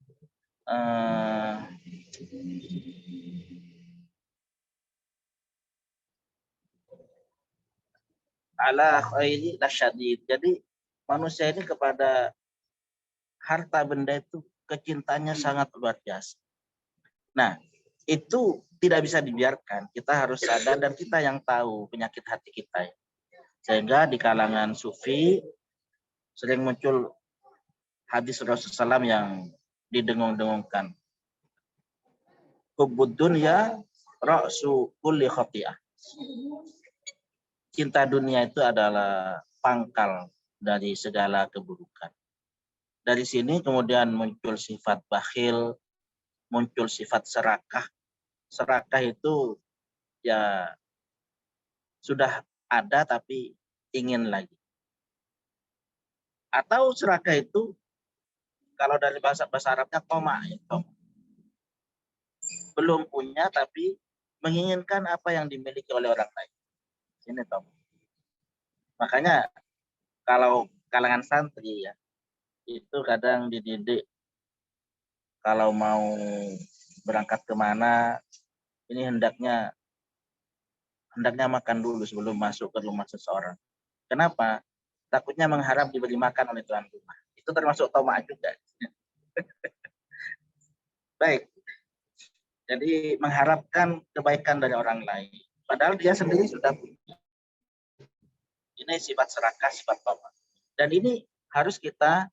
Ala khairi lasyadid. Jadi manusia ini kepada harta benda itu kecintanya sangat luar biasa. Nah, itu tidak bisa dibiarkan. Kita harus sadar dan kita yang tahu penyakit hati kita. Sehingga di kalangan sufi sering muncul hadis Rasulullah SAW yang didengung-dengungkan. Hubbud dunya ra'su kulli khati'ah. Cinta dunia itu adalah pangkal dari segala keburukan. Dari sini kemudian muncul sifat bakhil, muncul sifat serakah. Serakah itu ya sudah ada tapi ingin lagi. Atau serakah itu kalau dari bahasa Arabnya toma, ya, toma. Belum punya tapi menginginkan apa yang dimiliki oleh orang lain. Ini toma. Makanya kalau kalangan santri ya itu kadang dididik kalau mau berangkat kemana, ini hendaknya makan dulu sebelum masuk ke rumah seseorang. Kenapa? Takutnya mengharap diberi makan oleh tuan rumah. Itu termasuk toma juga. Baik. Jadi mengharapkan kebaikan dari orang lain. Padahal dia sendiri sudah punya. Ini sifat serakah, sifat toma. Dan ini harus kita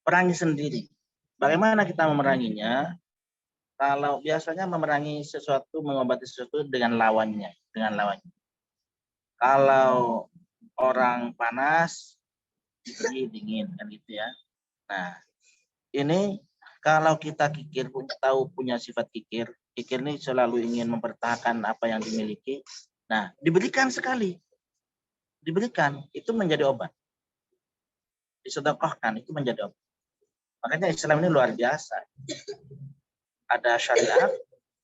perangi sendiri. Bagaimana kita memeranginya? Kalau biasanya memerangi sesuatu, mengobati sesuatu dengan lawannya. Kalau orang panas, dingin kan gitu ya. Nah, ini kalau kita kikir, punya sifat kikir ini selalu ingin mempertahankan apa yang dimiliki. Nah, diberikan sekali. Diberikan, itu menjadi obat. Disedekahkan, itu menjadi obat. Makanya Islam ini luar biasa. Ada syariat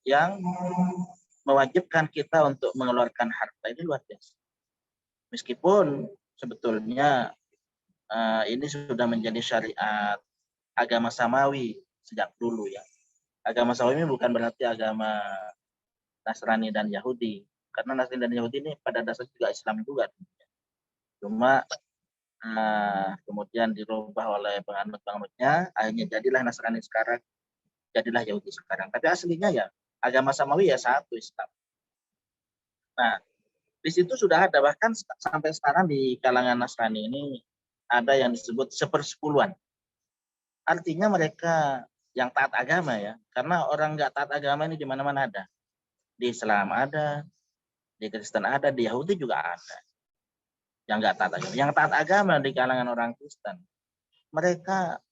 yang mewajibkan kita untuk mengeluarkan harta, ini luar biasa. Meskipun sebetulnya ini sudah menjadi syariat agama samawi sejak dulu ya. Agama samawi ini bukan berarti agama Nasrani dan Yahudi. Karena Nasrani dan Yahudi ini pada dasarnya juga Islam juga. Cuma kemudian dirubah oleh penganut-penganutnya, akhirnya jadilah Nasrani sekarang, jadilah Yahudi sekarang. Tapi aslinya ya agama samawi ya satu, Islam. Nah, di situ sudah ada, bahkan sampai sekarang di kalangan Nasrani ini ada yang disebut sepersepuluhan. Artinya mereka yang taat agama ya, karena orang nggak taat agama ini di mana-mana ada. Di Islam ada, di Kristen ada, di Yahudi juga ada. Yang nggak taat agama. Yang taat agama di kalangan orang Kristen, mereka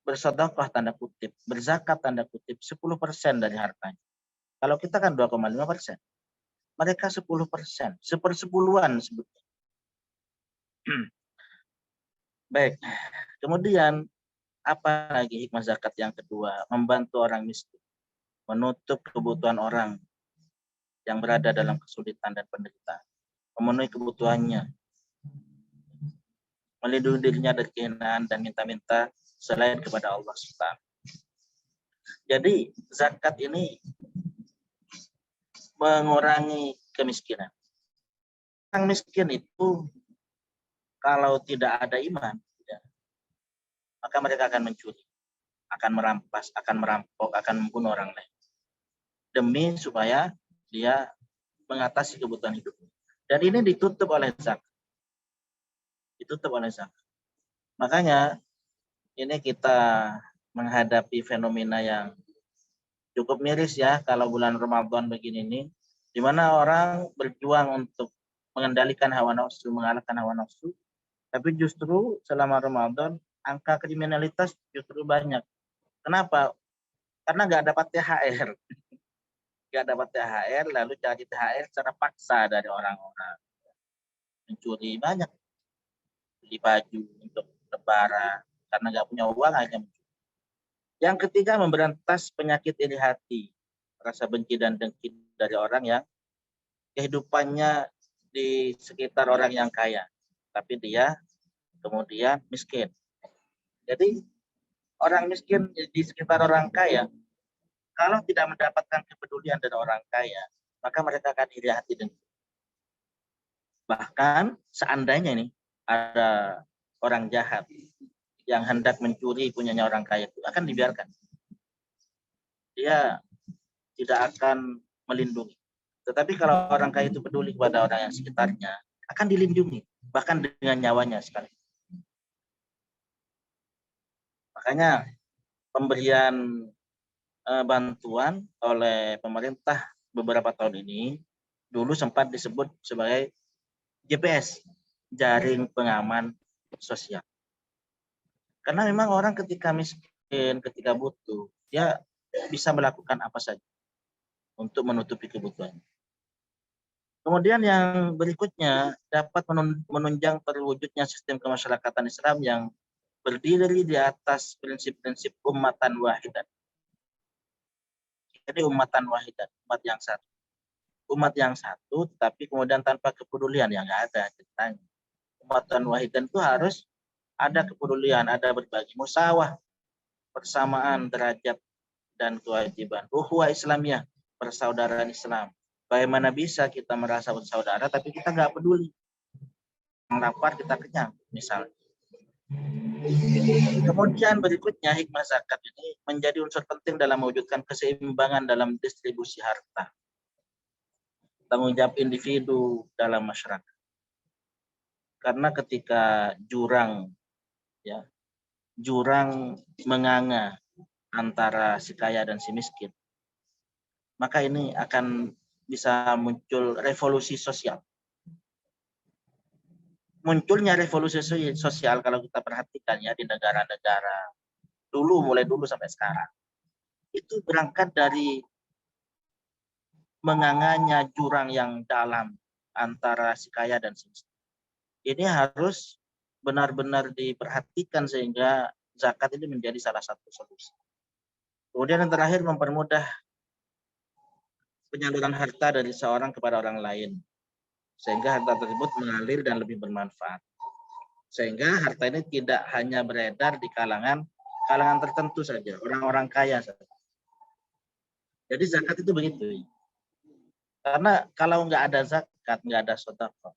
bersedekah tanda kutip, berzakat tanda kutip 10% dari hartanya. Kalau kita kan 2,5%. Mereka 10%, sepersepuluhan sebetulnya. Baik. Kemudian apa lagi hikmah zakat yang kedua? Membantu orang miskin, menutup kebutuhan orang yang berada dalam kesulitan dan penderitaan, memenuhi kebutuhannya, melindungi dirinya dari kehinaan dan minta-minta selain kepada Allah SWT. Jadi zakat ini mengurangi kemiskinan. Orang miskin itu kalau tidak ada iman, ya, maka mereka akan mencuri, akan merampas, akan merampok, akan membunuh orang lain demi supaya dia mengatasi kebutuhan hidupnya. Dan ini ditutup oleh zakat. Ditutup oleh zakat. Makanya ini kita menghadapi fenomena yang cukup miris ya, kalau bulan Ramadan begini ini di mana orang berjuang untuk mengendalikan hawa nafsu, mengalahkan hawa nafsu, tapi justru selama Ramadan angka kriminalitas justru banyak. Kenapa? Karena nggak dapat THR, nggak dapat THR, lalu cari THR secara paksa dari orang-orang, mencuri banyak, beli baju untuk lebaran, karena nggak punya uang hanya mencuri. Yang ketiga, memberantas penyakit iri hati, rasa benci dan dengki dari orang yang kehidupannya di sekitar orang yang kaya, tapi dia kemudian miskin. Jadi orang miskin di sekitar orang kaya, kalau tidak mendapatkan kepedulian dari orang kaya, maka mereka akan iri hati dengki. Bahkan seandainya ini ada orang jahat yang hendak mencuri punyanya orang kaya, itu akan dibiarkan. Dia tidak akan melindungi. Tetapi kalau orang kaya itu peduli kepada orang yang sekitarnya, akan dilindungi, bahkan dengan nyawanya sekali. Makanya pemberian bantuan oleh pemerintah beberapa tahun ini dulu sempat disebut sebagai JPS, jaring pengaman sosial. Karena memang orang ketika miskin, ketika butuh, dia bisa melakukan apa saja untuk menutupi kebutuhannya. Kemudian yang berikutnya dapat menunjang terwujudnya sistem kemasyarakatan Islam yang berdiri di atas prinsip-prinsip ummatan wahidah. Jadi ummatan wahidah, umat yang satu. Umat yang satu, tapi kemudian tanpa kepedulian yang nggak ada ceritanya. Ummatan wahidah itu harus ada kepedulian, ada berbagi, musawah, persamaan derajat dan kewajiban. Ukhuwah Islamiyah, persaudaraan Islam. Bagaimana bisa kita merasa bersaudara tapi kita nggak peduli? Yang lapar kita kenyang, misalnya. Kemudian berikutnya hikmah zakat ini menjadi unsur penting dalam mewujudkan keseimbangan dalam distribusi harta. Tanggung jawab individu dalam masyarakat. Karena ketika jurang menganga antara si kaya dan si miskin, maka ini akan bisa muncul revolusi sosial. Munculnya revolusi sosial kalau kita perhatikan ya di negara-negara mulai dulu sampai sekarang, itu berangkat dari menganganya jurang yang dalam antara si kaya dan si miskin. Ini harus benar-benar diperhatikan sehingga zakat ini menjadi salah satu solusi. Kemudian yang terakhir, mempermudah penyaluran harta dari seorang kepada orang lain, sehingga harta tersebut mengalir dan lebih bermanfaat. Sehingga harta ini tidak hanya beredar di kalangan tertentu saja, orang-orang kaya saja. Jadi zakat itu begitu. Karena kalau nggak ada zakat, nggak ada sedekah,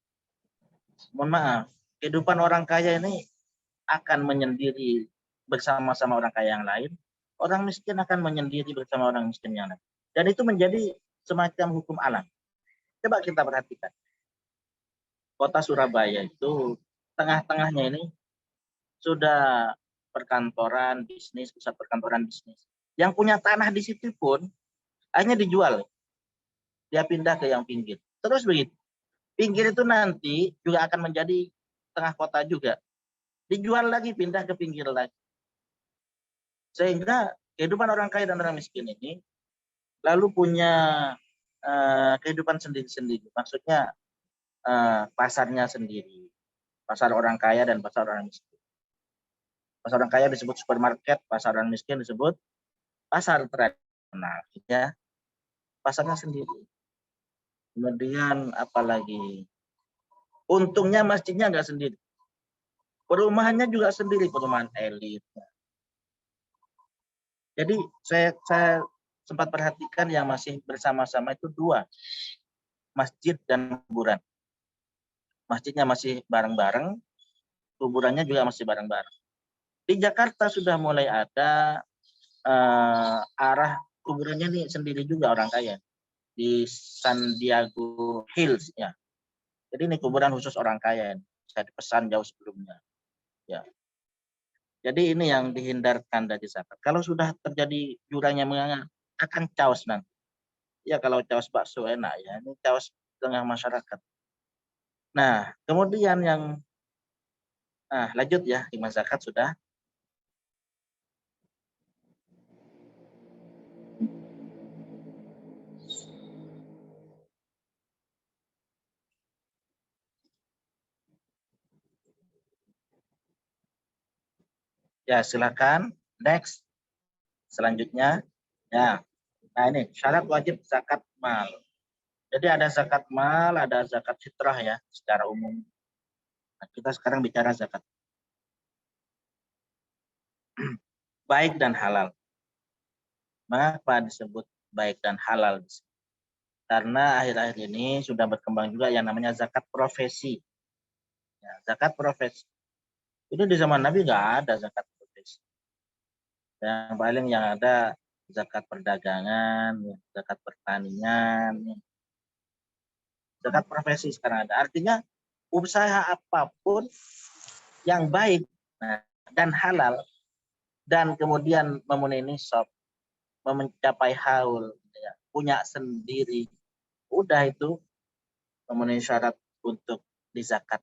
mohon maaf, kehidupan orang kaya ini akan menyendiri bersama-sama orang kaya yang lain, orang miskin akan menyendiri bersama orang miskin yang lain. Dan itu menjadi semacam hukum alam. Coba kita perhatikan. Kota Surabaya itu tengah-tengahnya ini sudah perkantoran bisnis, pusat perkantoran bisnis. Yang punya tanah di situ pun hanya dijual. Dia pindah ke yang pinggir. Terus begitu. Pinggir itu nanti juga akan menjadi tengah kota juga. Dijual lagi, pindah ke pinggir lagi. Sehingga kehidupan orang kaya dan orang miskin ini lalu punya kehidupan sendiri-sendiri. Maksudnya pasarnya sendiri. Pasar orang kaya dan pasar orang miskin. Pasar orang kaya disebut supermarket, pasar orang miskin disebut pasar tradisional. Ya. Pasarnya sendiri. Kemudian apalagi? Untungnya masjidnya nggak sendiri. Perumahannya juga sendiri, perumahan elit. Jadi saya sempat perhatikan yang masih bersama-sama itu 2. Masjid dan kuburan. Masjidnya masih bareng-bareng, kuburannya juga masih bareng-bareng. Di Jakarta sudah mulai ada arah kuburannya nih sendiri juga orang kaya. Di San Diego Hills ya. Jadi ini kuburan khusus orang kaya. Saya dipesan jauh sebelumnya. Ya. Jadi ini yang dihindarkan dari zakat. Kalau sudah terjadi jurangnya menganga, akan chaos nanti. Ya kalau caos bakso enak ya, ini caos tengah masyarakat. Nah, kemudian yang lanjut ya, hikmah zakat sudah. Ya, silakan. Next. Selanjutnya, ya. Nah, ini syarat wajib zakat mal. Jadi ada zakat mal, ada zakat fitrah ya, secara umum. Nah, kita sekarang bicara zakat baik dan halal. Mengapa disebut baik dan halal? Karena akhir-akhir ini sudah berkembang juga yang namanya zakat profesi. Ya, zakat profesi. Itu di zaman Nabi nggak ada zakat profesi. Yang paling yang ada zakat perdagangan, zakat pertanian, zakat profesi sekarang ada. Artinya usaha apapun yang baik dan halal dan kemudian memenuhi nisab, mencapai haul, ya, punya sendiri, udah itu memenuhi syarat untuk dizakat.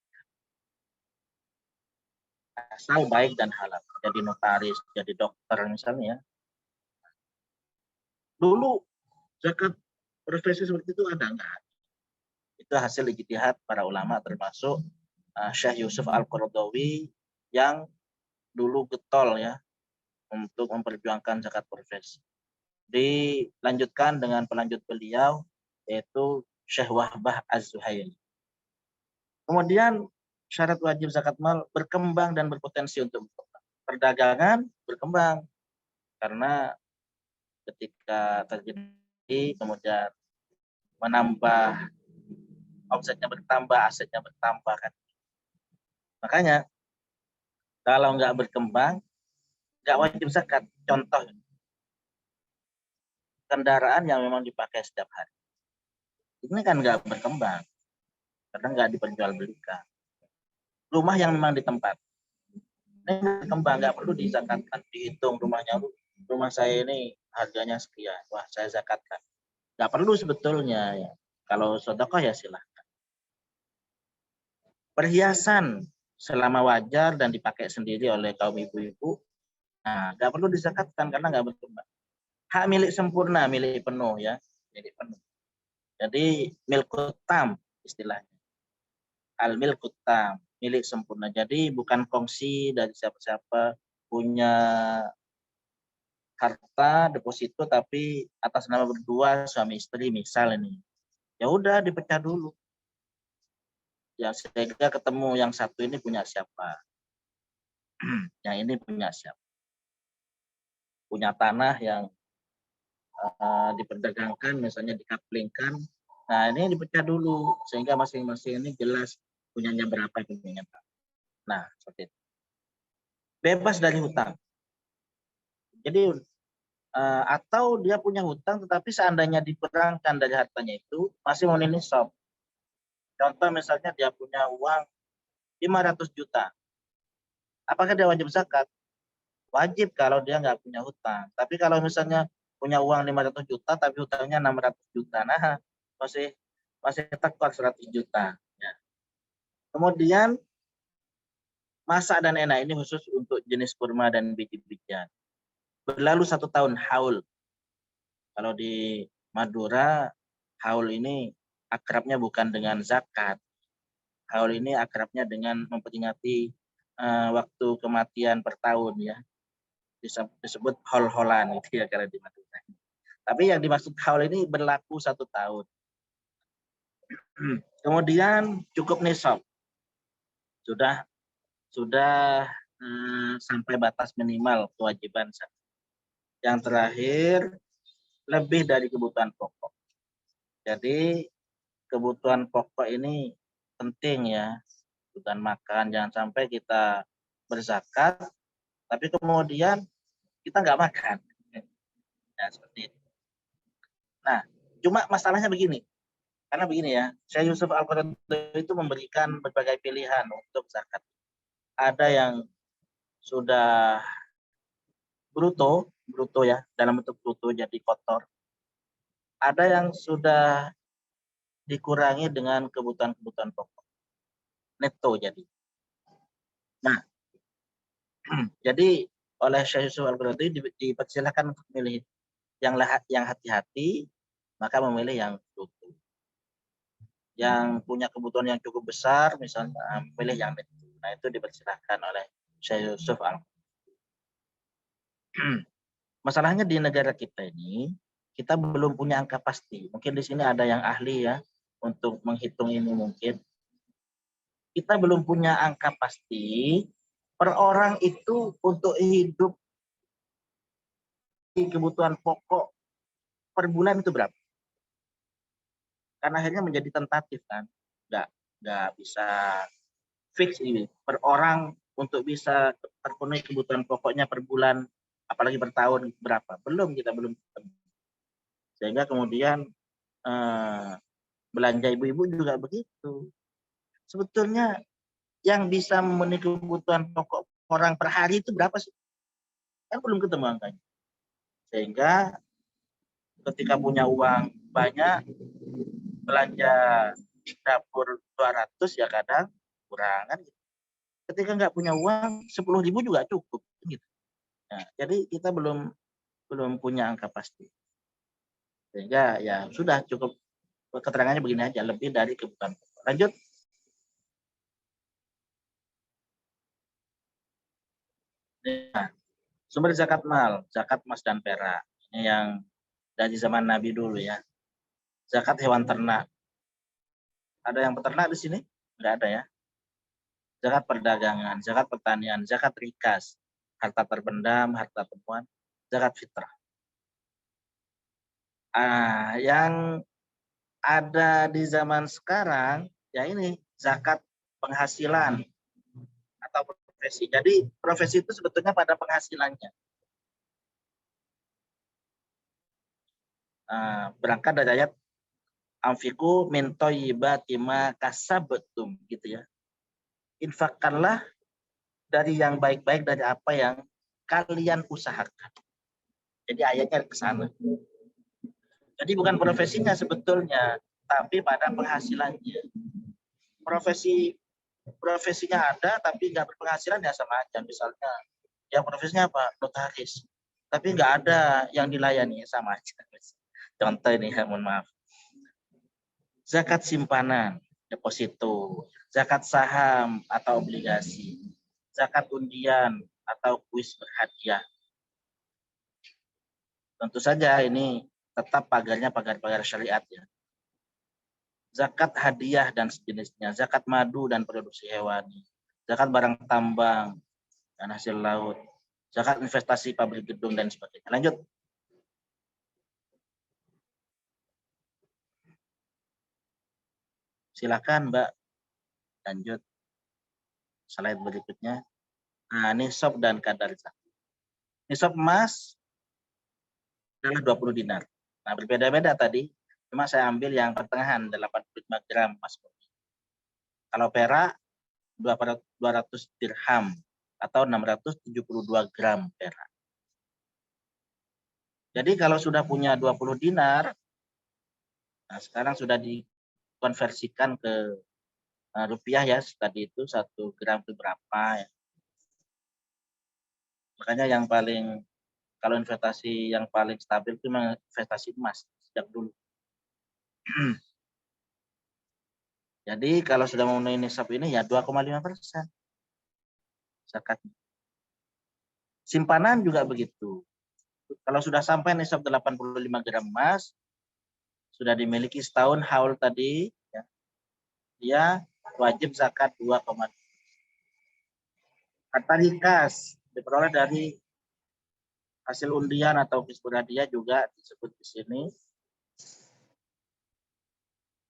Asal baik dan halal. Jadi notaris, jadi dokter misalnya. Dulu zakat profesi seperti itu ada enggak? Itu hasil ijtihad para ulama termasuk Syekh Yusuf Al-Qaradawi yang dulu getol ya untuk memperjuangkan zakat profesi. Dilanjutkan dengan pelanjut beliau yaitu Syekh Wahbah Az-Zuhaili. Kemudian syarat wajib zakat mal berkembang dan berpotensi untuk perdagangan berkembang karena ketika terjadi kemudian menambah omsetnya bertambah, asetnya bertambah kan. Makanya kalau nggak berkembang nggak wajib zakat. Contoh kendaraan yang memang dipakai setiap hari ini kan nggak berkembang karena nggak diperjualbelikan. Rumah yang memang di tempat ini berkembang nggak perlu dizakatkan, dihitung rumahnya. Rumah saya ini harganya sekian, wah saya zakatkan. Nggak perlu sebetulnya ya. Kalau sedekah ya silahkan. Perhiasan selama wajar dan dipakai sendiri oleh kaum ibu-ibu, nah nggak perlu dizakatkan karena nggak berkembang. Hak milik sempurna, milik penuh ya, milik penuh. Jadi milkut tam istilahnya. Al milkut tam, milik sempurna. Jadi bukan kongsi dari siapa-siapa, punya harta deposito tapi atas nama berdua suami istri misal ini. Ya udah dipecah dulu. Ya sehingga ketemu yang satu ini punya siapa. Yang ini punya siapa. Punya tanah yang diperdagangkan misalnya dikaplingkan. Nah, ini dipecah dulu sehingga masing-masing ini jelas punyanya berapa, punyanya berapa. Nah, seperti itu. Bebas dari hutang. Jadi atau dia punya hutang tetapi seandainya diperangkan dari hartanya itu masih memenuhi nisab. Contoh misalnya dia punya uang 500 juta. Apakah dia wajib zakat? Wajib kalau dia nggak punya hutang. Tapi kalau misalnya punya uang 500 juta tapi hutangnya 600 juta, nah masih tekor 100 juta. Ya. Kemudian masak dan enak ini khusus untuk jenis kurma dan biji-bijian. Berlalu 1 tahun haul. Kalau di Madura haul ini akrabnya bukan dengan zakat. Haul ini akrabnya dengan memperingati waktu kematian per tahun ya. Disebut hol-holan gitu ya kalau di Madura. Tapi yang dimaksud haul ini berlaku 1 tahun. Kemudian cukup nisab. Sudah sampai batas minimal kewajiban zakat. Yang terakhir lebih dari kebutuhan pokok. Jadi kebutuhan pokok ini penting ya. Kebutuhan makan, jangan sampai kita berzakat tapi kemudian kita nggak makan. Ya, seperti itu. Nah, cuma masalahnya begini. Karena begini ya, Syekh Yusuf Al-Qaradawi itu memberikan berbagai pilihan untuk zakat. Ada yang sudah bruto ya, dalam bentuk bruto jadi kotor. ada yang sudah dikurangi dengan kebutuhan-kebutuhan pokok. Neto jadi. Nah, jadi oleh Syekh Yusuf Al-Qaradawi dipersilakan untuk memilih yang hati-hati, maka memilih yang tutup. Yang punya kebutuhan yang cukup besar, misalnya memilih yang neto. Nah, itu dipersilahkan oleh Syekh Yusuf Al-Qaradawi. Masalahnya di negara kita ini, kita belum punya angka pasti. Mungkin di sini ada yang ahli ya untuk menghitung ini mungkin. Kita belum punya angka pasti per orang itu untuk hidup di kebutuhan pokok per bulan itu berapa. Karena akhirnya menjadi tentatif kan. Nggak bisa fix ini. Per orang untuk bisa terpenuhi kebutuhan pokoknya per bulan, apalagi per tahun berapa. Kita belum ketemu. Sehingga kemudian belanja ibu-ibu juga begitu. Sebetulnya yang bisa memenuhi kebutuhan pokok orang per hari itu berapa sih? Kan belum ketemu angkanya. Sehingga ketika punya uang banyak, belanja di dapur 200 ya kadang kurang kan. Ketika nggak punya uang 10.000 juga cukup gitu. Nah, jadi kita belum punya angka pasti. Sehingga ya sudah cukup keterangannya begini aja, lebih dari kebutuhan pokok. Lanjut. Nah, sumber zakat mal, zakat emas dan perak. Ini yang dari zaman Nabi dulu ya. Zakat hewan ternak. Ada yang peternak di sini? Enggak ada ya. Zakat perdagangan, zakat pertanian, zakat rikas, harta terpendam, harta temuan, zakat fitrah. Yang ada di zaman sekarang ya ini zakat penghasilan atau profesi. Jadi profesi itu sebetulnya pada penghasilannya. Berangkat dari ayat anfiqu min thayyibati ma kasabtum gitu ya. Infakkanlah dari yang baik-baik dari apa yang kalian usahakan. Jadi ayatnya ke sana. Jadi bukan profesinya sebetulnya, tapi pada penghasilannya. Profesinya ada tapi nggak berpenghasilan ya sama aja. Misalnya yang profesinya apa? Notaris. Tapi nggak ada yang dilayani sama aja. Contoh ini, mohon maaf. Zakat simpanan, deposito, zakat saham atau obligasi, zakat undian atau kuis berhadiah. Tentu saja ini tetap pagarnya pagar-pagar syariat ya. Zakat hadiah dan sejenisnya, zakat madu dan produksi hewani, zakat barang tambang dan hasil laut, zakat investasi pabrik gedung dan sebagainya. Lanjut. Silakan Mbak. Lanjut. Slide berikutnya. Nisab dan kadar zakat. Nisab emas adalah 20 dinar. Nah, berbeda-beda tadi. Cuma saya ambil yang pertengahan 85 gram emas murni. Kalau perak 200 dirham atau 672 gram perak. Jadi kalau sudah punya 20 dinar, nah sekarang sudah dikonversikan ke rupiah ya, tadi itu 1 gram itu berapa ya. Makanya yang paling, kalau investasi yang paling stabil itu investasi emas sejak dulu. Jadi kalau sudah memenuhi nisab ini ya 2,5% zakatnya. Simpanan juga begitu. Kalau sudah sampai nisab 85 gram emas, sudah dimiliki setahun haul tadi, ya, dia wajib zakat 2,2. Harta rikas diperoleh dari hasil undian atau kuis berhadiah juga disebut di sini,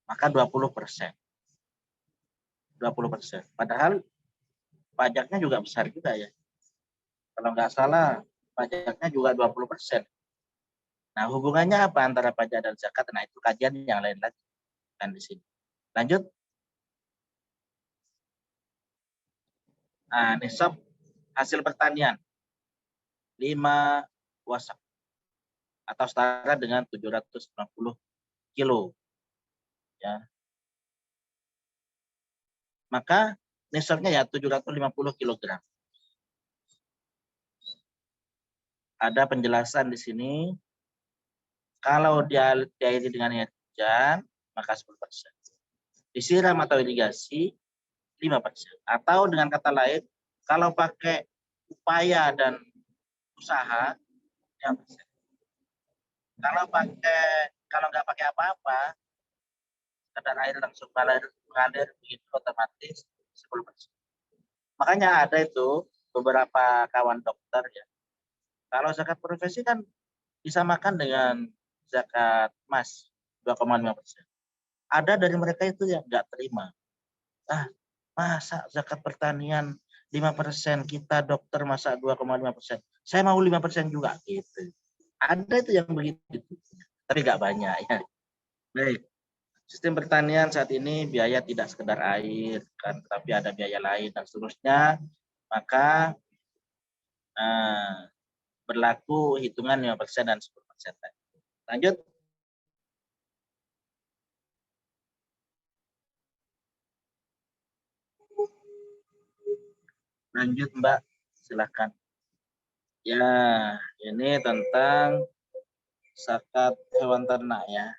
maka 20%. 20%. Padahal pajaknya juga besar juga ya. Kalau nggak salah pajaknya juga 20%. Nah, hubungannya apa antara pajak dan zakat? Nah, itu kajian yang lain lagi kan di sini. Lanjut. Nah, nisab hasil pertanian 5 wasak. atau setara dengan 750 kilo. Ya. Maka nisabnya ya 750 kilogram. Ada penjelasan di sini, kalau diairi dengan air hujan, maka 10%. Disiram atau irigasi, 5%. Atau dengan kata lain, kalau pakai upaya dan usaha, 5%. Kalau nggak pakai apa-apa, kadar air langsung mengalir begitu otomatis 10%. Makanya ada itu beberapa kawan dokter ya. Kalau zakat profesi kan disamakan dengan zakat emas 2,5%. Ada dari mereka itu yang nggak terima. Masa zakat pertanian 5%, kita dokter masa 2,5%. Saya mau 5% juga gitu. Ada itu yang begitu, tapi nggak banyak ya. Baik. Sistem pertanian saat ini biaya tidak sekedar air, kan, tapi ada biaya lain dan seterusnya. Maka berlaku hitungan 5% dan 10%. Lanjut. Lanjut Mbak, silakan. Ya, ini tentang zakat hewan ternak ya.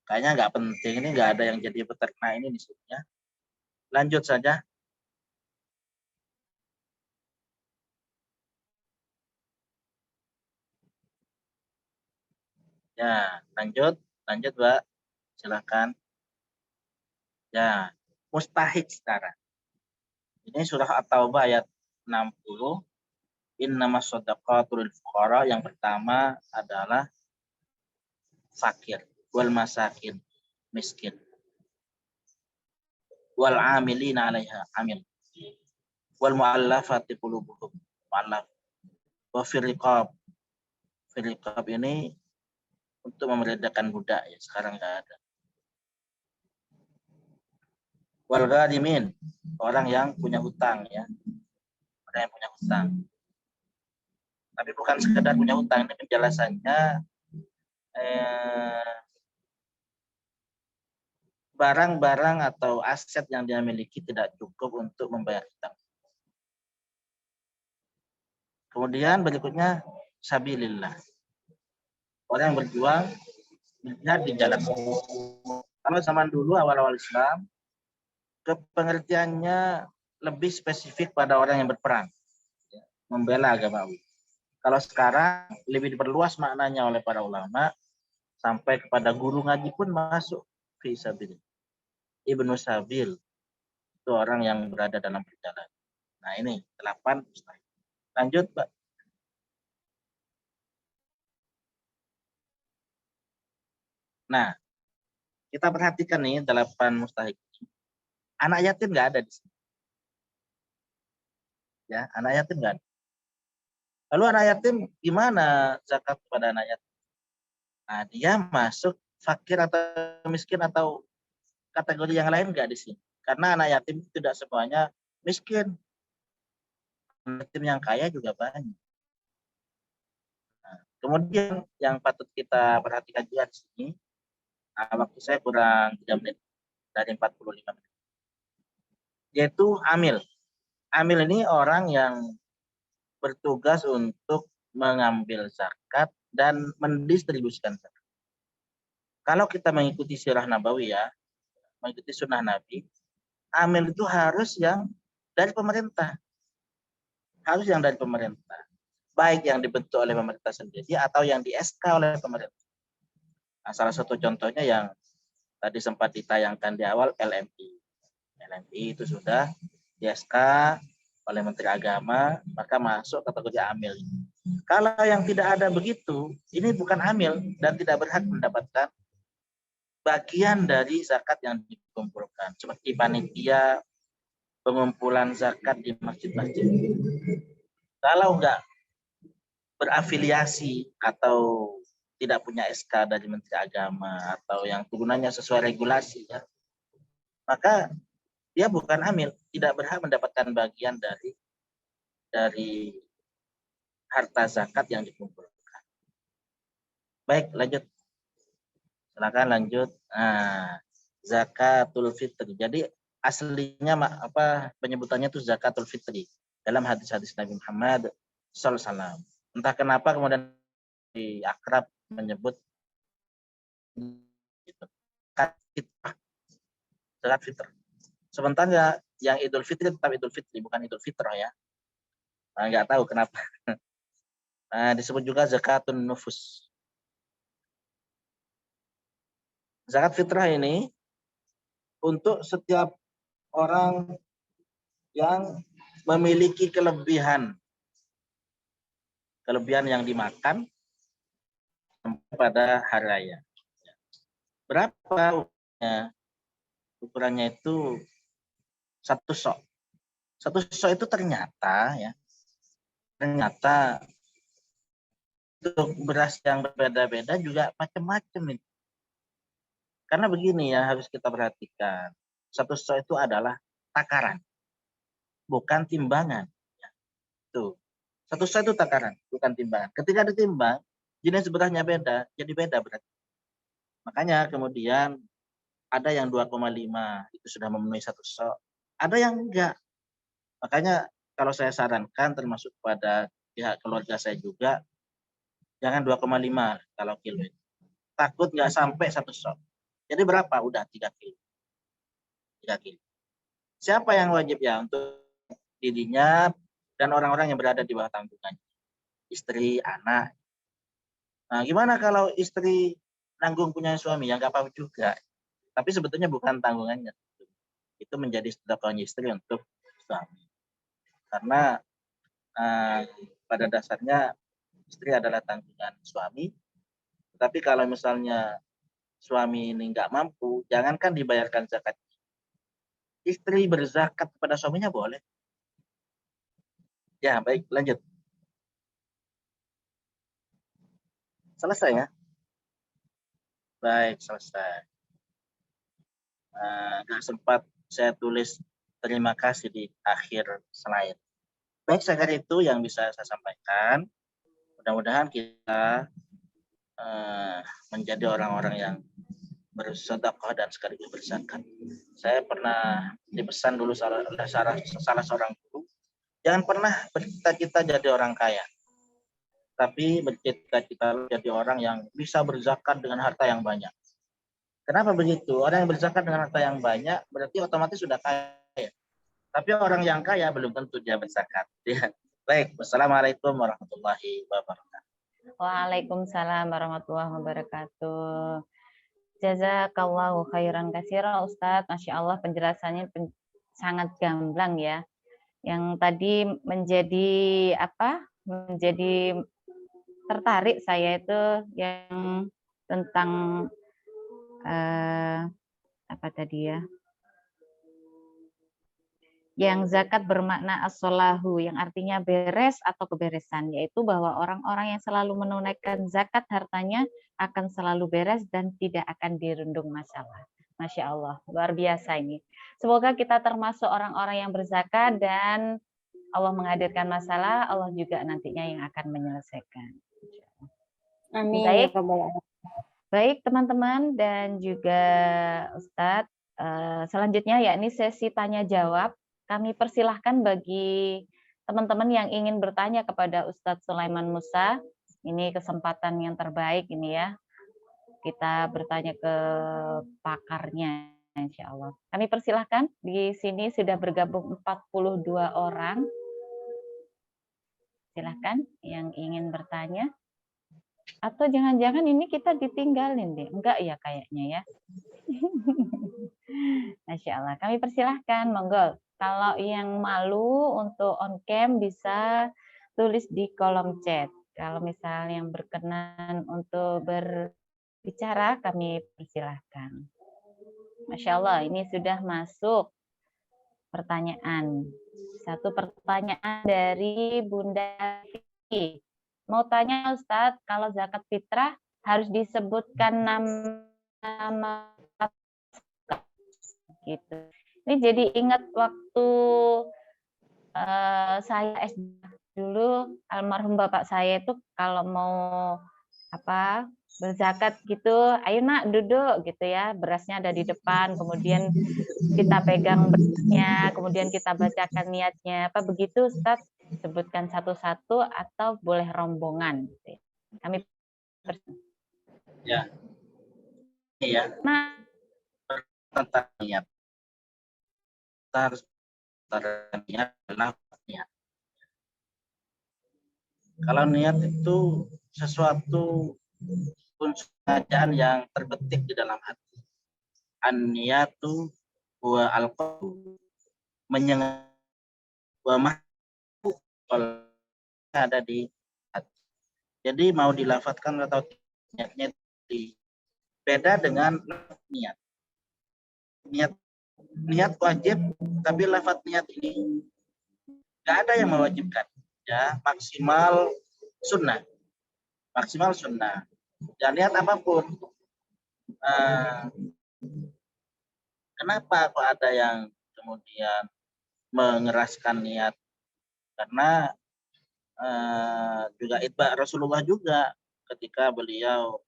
Kayaknya nggak penting, ini nggak ada yang jadi peternak ini di sini ya. Lanjut saja. Ya, lanjut Mbak, silakan. Ya, mustahik sekarang. Ini surah At-Taubah ayat 60. Innamas shadaqatul lil fuqara, yang pertama adalah fakir, wal masakin, miskin, wal amilina 'alaiha, amil, wal mu'allafati qulubuhum, mu'allaf, wa fir riqab. Fir riqab ini untuk memerdekakan budak ya, sekarang enggak ada. Wal gharimin, orang yang punya hutang ya. Orang yang punya hutang. Tapi bukan sekedar punya hutang, ini penjelasannya barang-barang atau aset yang dia miliki tidak cukup untuk membayar hutang. Kemudian berikutnya sabilillah. Orang yang berjuang berjihad di jalan Allah. Kalau zaman dulu awal-awal Islam, pengertiannya lebih spesifik pada orang yang berperang, membela agama Allah. Kalau sekarang lebih diperluas maknanya oleh para ulama, sampai kepada guru ngaji pun masuk fi sabilillah. Ibnu Sabil itu orang yang berada dalam perjalanan. Nah ini 8 mustahik. Lanjut Pak. Nah, kita perhatikan nih 8 mustahik. Anak yatim nggak ada di sini. Ya, anak yatim nggak ada. Lalu anak yatim gimana zakat kepada anak yatim? Nah, dia masuk fakir atau miskin atau kategori yang lain nggak di sini? Karena anak yatim tidak semuanya miskin. Anak yatim yang kaya juga banyak. Nah, kemudian yang patut kita perhatikan juga di sini, waktu saya kurang 3 menit dari 45 menit. Yaitu amil. Amil ini orang yang bertugas untuk mengambil zakat dan mendistribusikan zakat. Kalau kita mengikuti sirah nabawiyah, mengikuti sunnah Nabi, amil itu harus yang dari pemerintah. Harus yang dari pemerintah. Baik yang dibentuk oleh pemerintah sendiri atau yang di-SK oleh pemerintah. Nah, salah satu contohnya yang tadi sempat ditayangkan di awal, LMI. LMI itu sudah di-SK oleh Menteri Agama, maka masuk kategori amil. Kalau yang tidak ada begitu, ini bukan amil dan tidak berhak mendapatkan bagian dari zakat yang dikumpulkan. Seperti panitia pengumpulan zakat di masjid-masjid. Kalau enggak berafiliasi atau tidak punya SK dari Menteri Agama atau yang turunannya sesuai regulasi, ya, maka dia bukan amil, tidak berhak mendapatkan bagian dari harta zakat yang dikumpulkan. Baik, lanjut. Silakan lanjut. Nah, zakatul fitri. Jadi aslinya penyebutannya itu zakatul fitri dalam hadis-hadis Nabi Muhammad SAW. Entah kenapa kemudian di akrab menyebut zakat fitr. Sementara yang Idul Fitri tetap Idul Fitri, bukan Idul Fitrah ya. Nah, nggak tahu kenapa. Nah, disebut juga zakatun nufus. Zakat fitrah ini untuk setiap orang yang memiliki kelebihan yang dimakan pada hari raya. Berapa ukurannya itu 1 sok. 1 sok itu ternyata untuk beras yang berbeda-beda juga macam-macam itu. Karena begini ya, harus kita perhatikan. 1 sok itu adalah takaran, bukan timbangan. Tuh, 1 sok itu takaran, bukan timbangan. Ketika ditimbang, jenis berasnya beda, jadi beda berarti. Makanya kemudian ada yang 2,5 itu sudah memenuhi 1 sok, ada yang enggak. Makanya kalau saya sarankan termasuk pada pihak keluarga saya juga, jangan 2,5 kalau kilo itu. Takut nggak sampai 1 sok. Jadi berapa? Udah 3 kilo. 3 kilo. Siapa yang wajib ya untuk dirinya dan orang-orang yang berada di bawah tanggungannya? Istri, anak. Nah, gimana kalau istri nanggung punya suami? Ya nggak apa-apa juga. Tapi sebetulnya bukan tanggungannya. Itu menjadi sedekahnya istri untuk suami. Karena pada dasarnya istri adalah tanggungan suami. Tapi kalau misalnya suami ini nggak mampu, jangankan dibayarkan zakat. Istri berzakat kepada suaminya boleh. Ya, baik, lanjut. Selesai ya? Baik, selesai. Nggak sempat saya tulis terima kasih di akhir slide. Baik, saya kira itu yang bisa saya sampaikan. Mudah-mudahan kita menjadi orang-orang yang bersedekah dan sekaligus berzakat. Saya pernah dipesan dulu oleh salah seorang guru, jangan pernah bercita-cita jadi orang kaya, tapi bercita-cita jadi orang yang bisa berzakat dengan harta yang banyak. Kenapa begitu? Orang yang berzakat dengan harta yang banyak berarti otomatis sudah kaya. Tapi orang yang kaya belum tentu dia berzakat. Ya. Baik, wassalamualaikum warahmatullahi wabarakatuh. Waalaikumsalam warahmatullahi wabarakatuh. Jazakallahu khairan katsira Ustadz. Masya Allah penjelasannya sangat gamblang ya. Yang tadi menjadi tertarik saya itu yang tentang yang zakat bermakna as-solahu, yang artinya beres atau keberesan, yaitu bahwa orang-orang yang selalu menunaikan zakat hartanya akan selalu beres dan tidak akan dirundung masalah. Masya Allah, luar biasa ini. Semoga kita termasuk orang-orang yang berzakat dan Allah menghadirkan masalah, Allah juga nantinya yang akan menyelesaikan. Amin. Baik teman-teman dan juga Ustadz, selanjutnya yakni sesi tanya jawab. Kami persilahkan bagi teman-teman yang ingin bertanya kepada Ustadz Sulaiman Musa. Ini kesempatan yang terbaik ini ya. Kita bertanya ke pakarnya insya Allah. Kami persilahkan, di sini sudah bergabung 42 orang. Silahkan yang ingin bertanya. Atau jangan-jangan ini kita ditinggalin deh. Enggak ya kayaknya ya. Masya Allah. Kami persilahkan, monggo. Kalau yang malu untuk on cam bisa tulis di kolom chat. Kalau misalnya yang berkenan untuk berbicara, kami persilahkan. Masya Allah, ini sudah masuk pertanyaan. Satu pertanyaan dari Bunda Vicky. Mau tanya Ustadz, kalau zakat fitrah harus disebutkan nama gitu. Ini jadi ingat waktu saya SD dulu, almarhum bapak saya itu kalau mau berzakat gitu, ayo nak duduk gitu ya, berasnya ada di depan, kemudian kita pegang berasnya, kemudian kita bacakan niatnya. Apa begitu Ustadz? Sebutkan satu-satu atau boleh rombongan? Gitu ya. Kami Ya, iya. nah, Tentang niat. Kita harus niat adalah niat. Kalau niat itu sesuatu unsur kerajaan yang terbetik di dalam hati. An-niyatu wa al-qalbu, menyengat wa mahbu ada di hati. Jadi mau dilafatkan atau niatnya beda dengan niat. Niat wajib, tapi lafaz niat ini nggak ada yang mewajibkan. Ya, maksimal sunnah. Dan niat apapun. Kenapa kok ada yang kemudian mengeraskan niat? Karena juga itba Rasulullah juga ketika beliau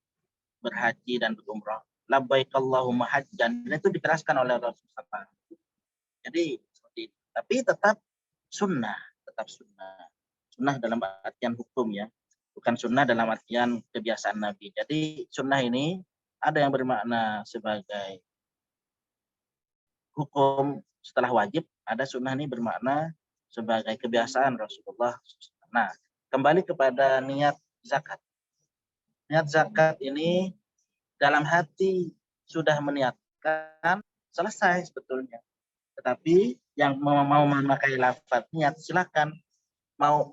berhaji dan berumrah, labbaik Allahumma hajjan, itu dikeraskan oleh Rasulullah. Jadi seperti itu. Tapi tetap sunnah dalam artian hukum ya, bukan sunnah dalam artian kebiasaan Nabi. Jadi sunnah ini ada yang bermakna sebagai hukum setelah wajib, ada sunnah ini bermakna sebagai kebiasaan Rasulullah. Nah, kembali kepada niat zakat. Niat zakat ini dalam hati sudah meniatkan, selesai sebetulnya. Tetapi yang mau memakai lafaz niat silakan. Mau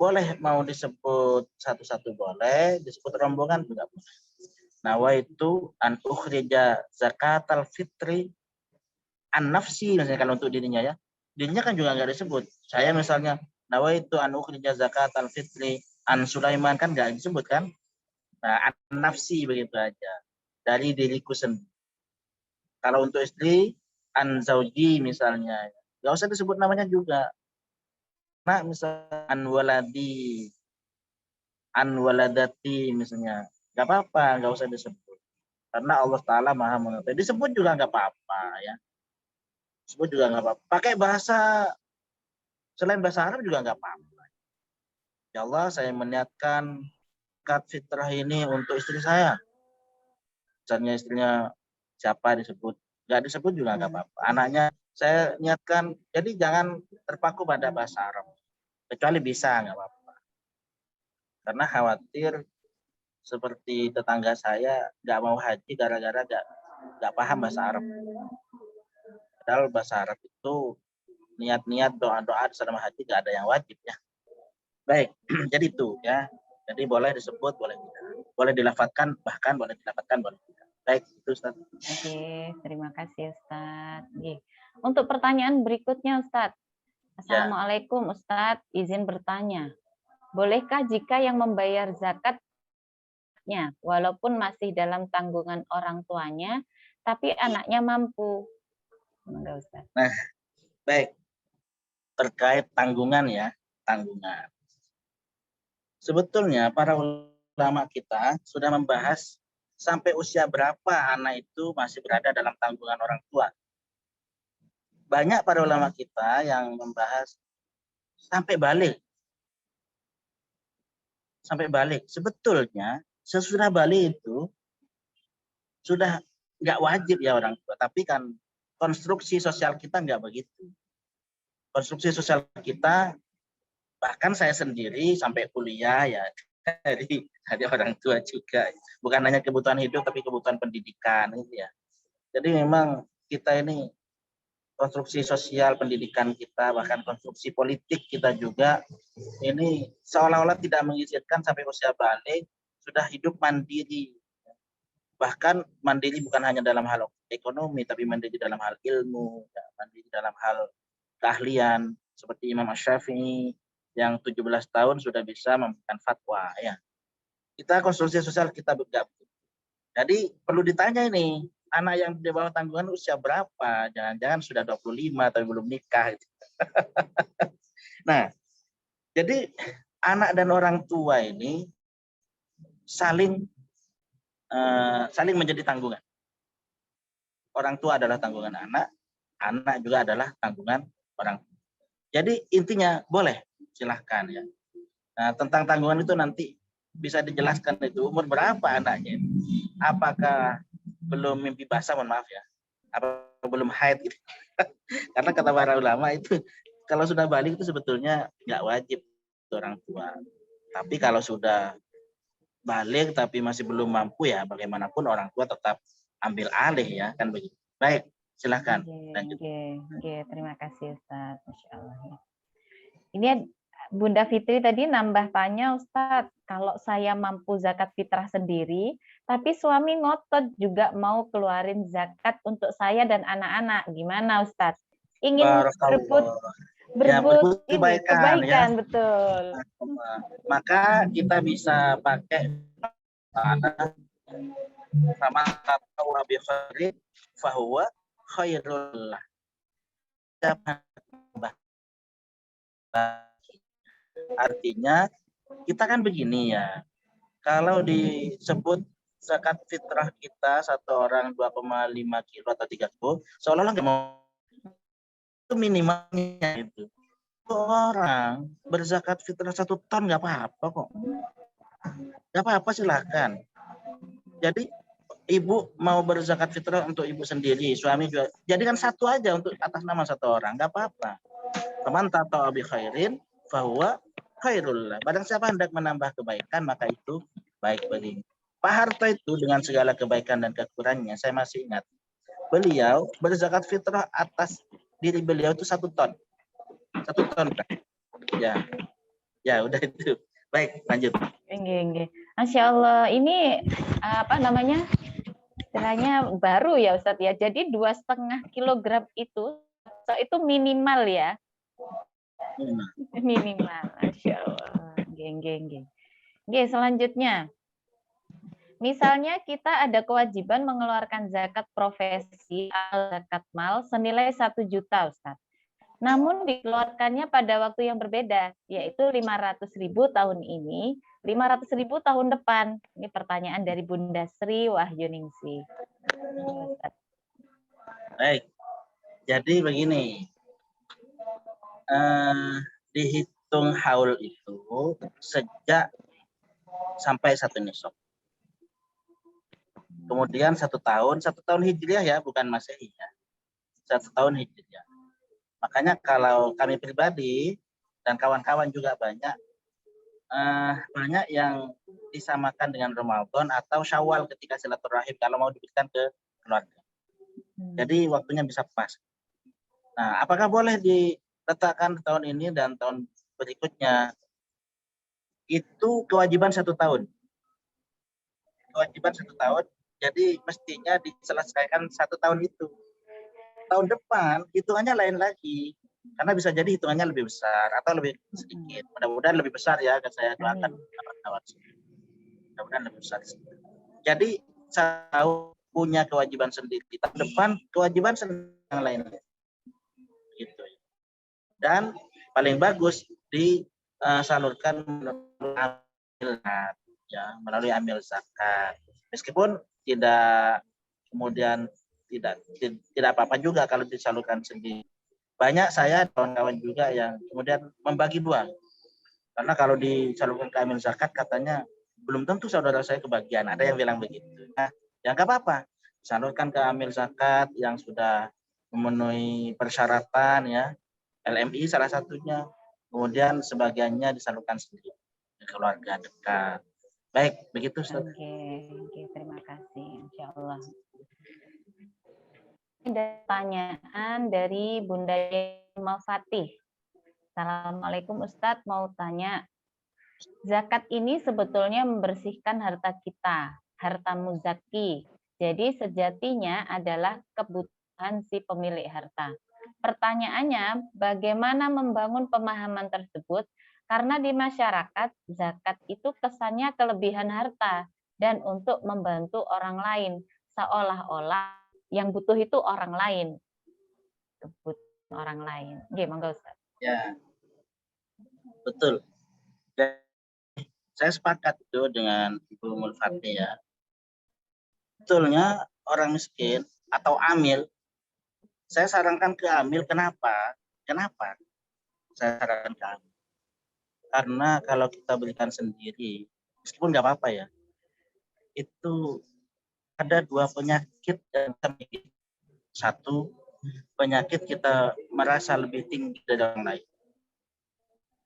disebut satu-satu boleh, disebut rombongan juga boleh. Nawaitu an ukhrija zakatal fitri an nafsi, misalnya kalau untuk dirinya ya. Dirinya kan juga nggak disebut. Saya misalnya nawaitu an ukhrija zakatal fitri an Sulaiman, kan nggak disebut kan. Nah, an nafsi begitu aja. Dari diriku sendiri. Kalau untuk istri, an zauji misalnya. Nggak usah disebut namanya juga. Nah, misalnya an waladi, an waladati misalnya. Nggak apa-apa, nggak usah disebut. Karena Allah Ta'ala maha mengetahui. Disebut juga nggak apa-apa ya. Disebut juga nggak apa-apa. Pakai bahasa, selain bahasa Arab juga nggak apa-apa. Ya Allah, saya meniatkan zakat fitrah ini untuk istri saya. Misalnya istrinya siapa disebut, nggak disebut juga nggak apa-apa. Anaknya saya niatkan, jadi jangan terpaku pada bahasa Arab. Kecuali bisa, nggak apa-apa. Karena khawatir seperti tetangga saya nggak mau haji gara-gara nggak paham bahasa Arab. Padahal bahasa Arab itu niat-niat doa-doa selama haji nggak ada yang wajib ya. Baik, jadi itu ya. Jadi boleh disebut, boleh tidak. Boleh dilafatkan, bahkan boleh dilafatkan, boleh tidak. Baik, itu Ustaz. Oke, terima kasih Ustaz. Untuk pertanyaan berikutnya Ustaz. Assalamualaikum Ustaz, izin bertanya. Bolehkah jika yang membayar zakatnya walaupun masih dalam tanggungan orang tuanya, tapi anaknya mampu? Enggak Ustaz. Nah, baik. Terkait tanggungan ya, tanggungan. Sebetulnya para ulama kita sudah membahas sampai usia berapa anak itu masih berada dalam tanggungan orang tua. Banyak para ulama kita yang membahas sampai balik. Sampai balik. Sebetulnya sesudah balik itu sudah nggak wajib ya orang tua. Tapi kan konstruksi sosial kita nggak begitu. Konstruksi sosial kita, bahkan saya sendiri sampai kuliah ya dari orang tua juga. Bukan hanya kebutuhan hidup tapi kebutuhan pendidikan gitu ya. Jadi memang kita ini konstruksi sosial pendidikan kita, bahkan konstruksi politik kita juga ini seolah-olah tidak mengizinkan sampai usia balik sudah hidup mandiri. Bahkan mandiri bukan hanya dalam hal ekonomi, tapi mandiri dalam hal ilmu, mandiri dalam hal keahlian, seperti Imam Asy-Syafi'i yang 17 tahun sudah bisa memberikan fatwa ya. Kita konstruksi sosial kita bergabung. Jadi perlu ditanya ini, anak yang di bawah tanggungan usia berapa? Jangan-jangan sudah 25 tapi belum nikah. Nah, jadi anak dan orang tua ini saling saling menjadi tanggungan. Orang tua adalah tanggungan anak, anak juga adalah tanggungan orang tua. Jadi intinya boleh, silahkan ya. Nah, tentang tanggungan itu nanti bisa dijelaskan itu umur berapa anaknya. Apakah belum mimpi basah, mohon maaf ya. Apa belum haid gitu. Karena kata para ulama itu kalau sudah balik itu sebetulnya nggak wajib orang tua. Tapi kalau sudah balik tapi masih belum mampu ya bagaimanapun orang tua tetap ambil alih ya kan begitu. Baik, silahkan. Terima kasih Ustaz. Masya Allah. Ini Bunda Fitri tadi nambah tanya Ustaz, kalau saya mampu zakat fitrah sendiri, tapi suami ngotot juga mau keluarin zakat untuk saya dan anak-anak, gimana Ustaz? Ingin berebut kebaikan ya. Betul. Maka kita bisa pakai sama kata Nabi Khalid fahuwa khairul. Artinya kita kan begini ya, kalau disebut zakat fitrah kita satu orang 2,5 kilo atau 3 kilo, seolah-olah nggak mau, itu minimalnya itu. Orang berzakat fitrah 1 ton nggak apa-apa kok, nggak apa-apa silahkan. Jadi ibu mau berzakat fitrah untuk ibu sendiri, suami juga, jadikan satu aja untuk atas nama satu orang, nggak apa-apa. Faman tata'a bi khairin fahuwa khairul. Barang siapa hendak menambah kebaikan maka itu baik baginya. Pak Harto itu dengan segala kebaikan dan kekurangannya, saya masih ingat beliau berzakat fitrah atas diri beliau itu 1 ton. 1 ton kan? Ya udah itu. Baik, lanjut. Masya Allah, ini apa namanya? Istilahnya baru ya Ustadz ya. Jadi 2,5 kilogram itu minimal ya. Minimal, Masya Allah. Selanjutnya, misalnya kita ada kewajiban mengeluarkan zakat profesi atau zakat mal senilai 1 juta, Ustaz. Namun dikeluarkannya pada waktu yang berbeda, yaitu 500.000 tahun ini, 500.000 tahun depan. Ini pertanyaan dari Bunda Sri Wahyuningsi. Baik, jadi begini. Dihitung haul itu sejak sampai 1 nisab. Kemudian 1 tahun hijriah ya, bukan masehi ya. 1 tahun hijriah. Makanya kalau kami pribadi dan kawan-kawan juga banyak yang disamakan dengan Ramadan atau Syawal ketika silaturahim kalau mau diberikan ke keluarga. Jadi waktunya bisa pas. Nah, apakah boleh diletakkan tahun ini dan tahun berikutnya? Itu kewajiban 1 tahun. Kewajiban 1 tahun, jadi mestinya diselesaikan 1 tahun itu. Tahun depan hitungannya lain lagi, karena bisa jadi hitungannya lebih besar atau lebih sedikit. Mudah-mudahan lebih besar ya, akan saya doakan kawan-kawan. Mudah-mudahan lebih besar. Jadi saya punya kewajiban sendiri. Tahun depan kewajiban yang lain. Gitu. Dan paling bagus disalurkan melalui amil zakat. Meskipun tidak apa-apa juga kalau disalurkan sendiri. Banyak saya kawan-kawan juga yang kemudian membagi 2. Karena kalau disalurkan ke amil zakat katanya belum tentu saudara saya kebagian. Ada yang bilang begitu. Nah, ya nggak apa-apa. Salurkan ke amil zakat yang sudah memenuhi persyaratan ya. LMI salah satunya. Kemudian sebagiannya disalurkan sendiri ke keluarga dekat. Baik, begitu Ustaz. Oke, terima kasih. Insyaallah. Ada pertanyaan dari Bunda Yema Fatih. Assalamualaikum Ustadz, mau tanya. Zakat ini sebetulnya membersihkan harta kita, harta muzaki. Jadi sejatinya adalah kebutuhan si pemilik harta. Pertanyaannya, bagaimana membangun pemahaman tersebut? Karena di masyarakat, zakat itu kesannya kelebihan harta dan untuk membantu orang lain. Seolah-olah yang butuh itu orang lain. Kebutuhan orang lain. Gimana Ustaz? Ya, betul. Saya sepakat itu dengan Ibu Mulfati ya. Sebetulnya orang miskin atau amil, saya sarankan ke amil. Kenapa? Saya sarankan ke amil. Karena kalau kita berikan sendiri, meskipun nggak apa-apa ya, itu ada 2 penyakit yang kita. Satu, penyakit kita merasa lebih tinggi dari orang lain.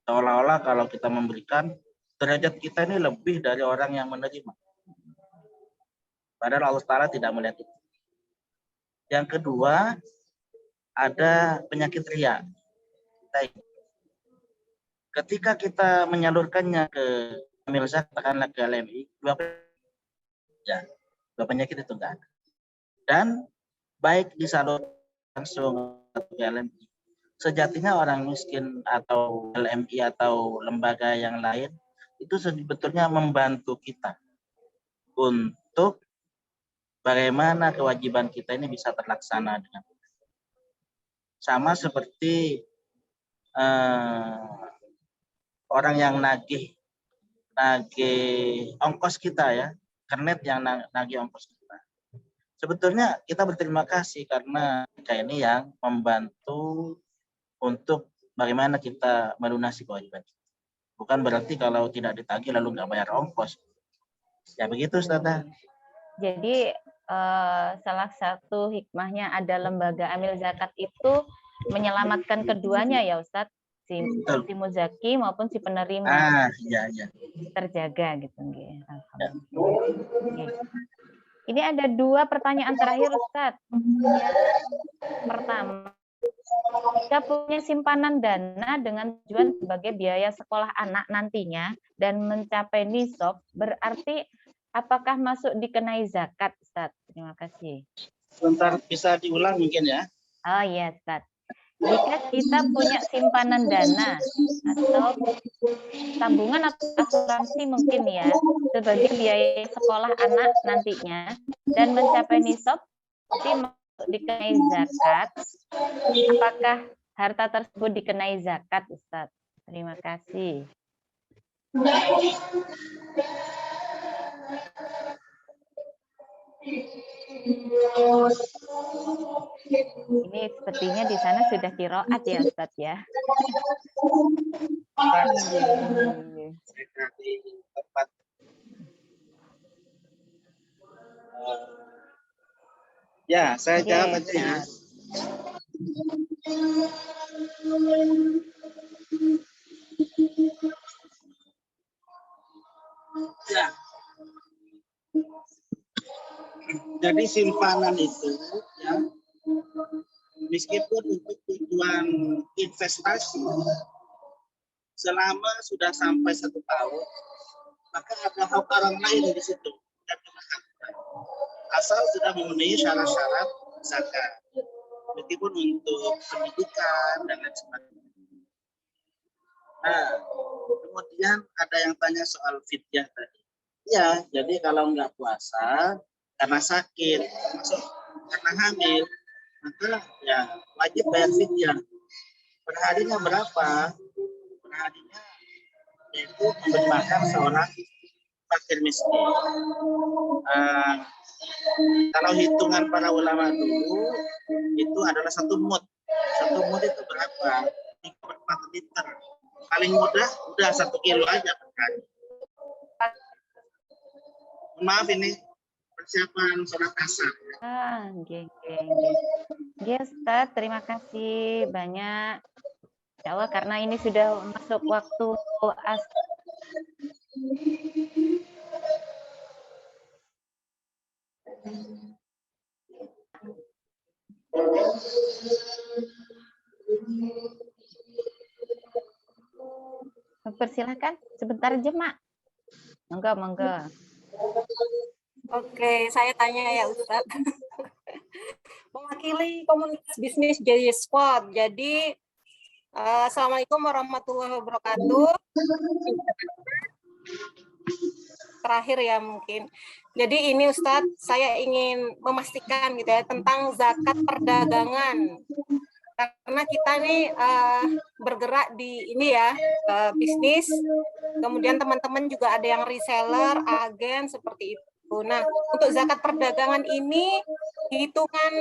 Seolah-olah kalau kita memberikan, derajat kita ini lebih dari orang yang menerima. Padahal Allah Ta'ala tidak melihat itu. Yang kedua, ada penyakit riya. Ketika kita menyalurkannya ke amil zakat, katakanlah ke LMI, dua penyakit itu enggak ada. Dan baik disalurkan langsung ke LMI, sejatinya orang miskin atau LMI atau lembaga yang lain itu sebetulnya membantu kita untuk bagaimana kewajiban kita ini bisa terlaksana dengan baik. Sama seperti orang yang nagih ongkos kita ya, kernet yang nagih ongkos kita. Sebetulnya kita berterima kasih karena mereka ini yang membantu untuk bagaimana kita melunasi kewajiban kita. Bukan berarti kalau tidak ditagih lalu nggak bayar ongkos. Ya begitu, Ustazah. Jadi salah satu hikmahnya ada lembaga amil zakat itu menyelamatkan keduanya ya Ustadz, si muzaki maupun si penerima. Iya. Terjaga gitu. Alhamdulillah. Ini ada 2 pertanyaan terakhir Ustadz. Yang pertama, jika punya simpanan dana dengan tujuan sebagai biaya sekolah anak nantinya dan mencapai nisab, berarti apakah masuk dikenai zakat, Ustadz? Terima kasih. Sebentar, bisa diulang mungkin ya? Oh iya, Ustadz. Jika kita punya simpanan dana atau tabungan atau asuransi mungkin ya, sebagai biaya sekolah anak nantinya dan mencapai nisab, berarti masuk dikenai zakat. Apakah harta tersebut dikenai zakat, Ustadz? Terima kasih. Ini sepertinya di sana sudah qiraat ya Ustadz ya. Ya, saya jawab aja ya. Ya. Jadi simpanan itu ya, meskipun untuk tujuan investasi selama sudah sampai 1 tahun, maka ada hak orang lain di situ. Asal sudah memenuhi syarat-syarat zakat, meskipun untuk pendidikan dan lain sebagainya. Nah, kemudian ada yang tanya soal fidyah tadi. Ya, jadi kalau nggak puasa karena sakit, termasuk karena hamil, maka ya wajib bayar fidyah. Perharinya berapa? Perharinya yaitu memberi makan seorang fakir miskin. Kalau hitungan para ulama dulu itu adalah 1 mud. 1 mud itu berapa? 3/4 liter. Paling mudah udah 1 kilo aja per hari. Maaf ini persiapan sholat asar. Oke, Ustaz, terima kasih banyak. Insya Allah karena ini sudah masuk waktu asar. Persilakan sebentar aja, Mak. Monggo. Oke, saya tanya ya Ustadz. Mewakili komunitas bisnis jadi Squad. Jadi, Assalamualaikum warahmatullahi wabarakatuh. Terakhir ya mungkin. Jadi ini Ustadz, saya ingin memastikan gitu ya tentang zakat perdagangan. Karena kita nih bergerak di ini ya bisnis, kemudian teman-teman juga ada yang reseller, agen seperti itu. gitu. Nah, untuk zakat perdagangan ini hitungan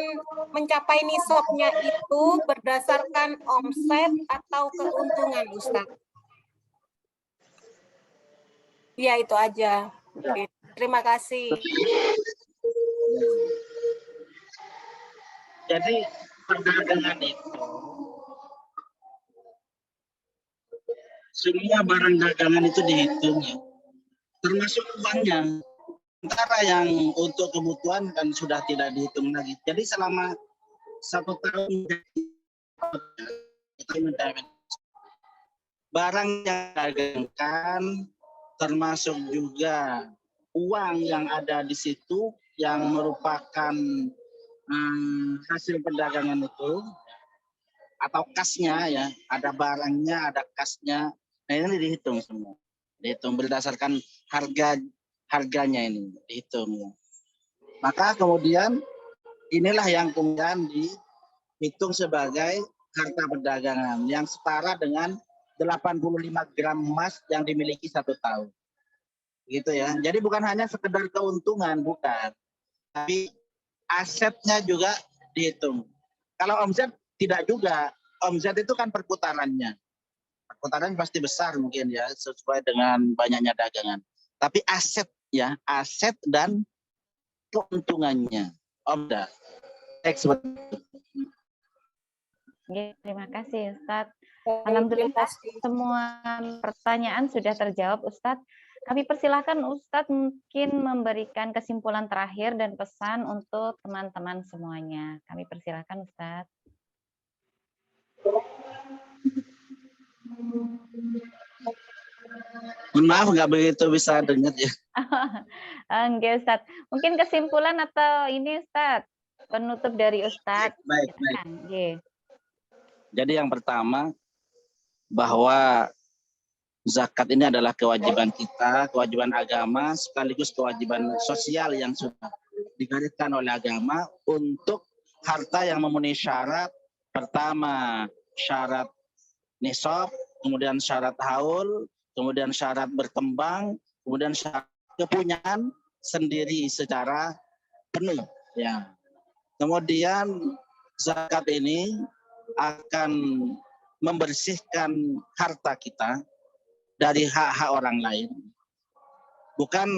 mencapai nisabnya itu berdasarkan omset atau keuntungan, Ustadz? Ya, itu aja. Oke, terima kasih. Jadi perdagangan itu semua barang dagangan itu dihitung ya, termasuk uangnya. Sementara yang untuk kebutuhan kan sudah tidak dihitung lagi. Jadi selama 1 tahun barang yang didagangkan termasuk juga uang yang ada di situ yang merupakan hasil perdagangan itu atau kasnya ya, ada barangnya, ada kasnya. Nah ini dihitung semua, dihitung berdasarkan harganya ini dihitung ya. Maka kemudian inilah yang kemudian dihitung sebagai harta perdagangan yang setara dengan 85 gram emas yang dimiliki 1 tahun. Gitu ya. Jadi bukan hanya sekedar keuntungan, bukan. Tapi asetnya juga dihitung. Kalau omset tidak juga. Omset itu kan perputarannya. Perputaran pasti besar mungkin ya, sesuai dengan banyaknya dagangan. Tapi aset ya, aset dan keuntungannya. Omda. Terima kasih Ustadz. Alhamdulillah semua pertanyaan sudah terjawab Ustadz. Kami persilahkan Ustadz mungkin memberikan kesimpulan terakhir dan pesan untuk teman-teman semuanya. Kami persilahkan Ustadz. Maaf nggak begitu bisa dengar ya. Enggak Ustadz. Mungkin kesimpulan atau ini Ustadz, penutup dari Ustadz. Baik. Jadi yang pertama, bahwa zakat ini adalah kewajiban kita, kewajiban agama, sekaligus kewajiban sosial yang sudah digariskan oleh agama untuk harta yang memenuhi syarat. Pertama, syarat nisab, kemudian syarat haul, kemudian syarat berkembang, kemudian syarat kepunyaan sendiri secara penuh. Ya. Kemudian zakat ini akan membersihkan harta kita dari hak-hak orang lain. Bukan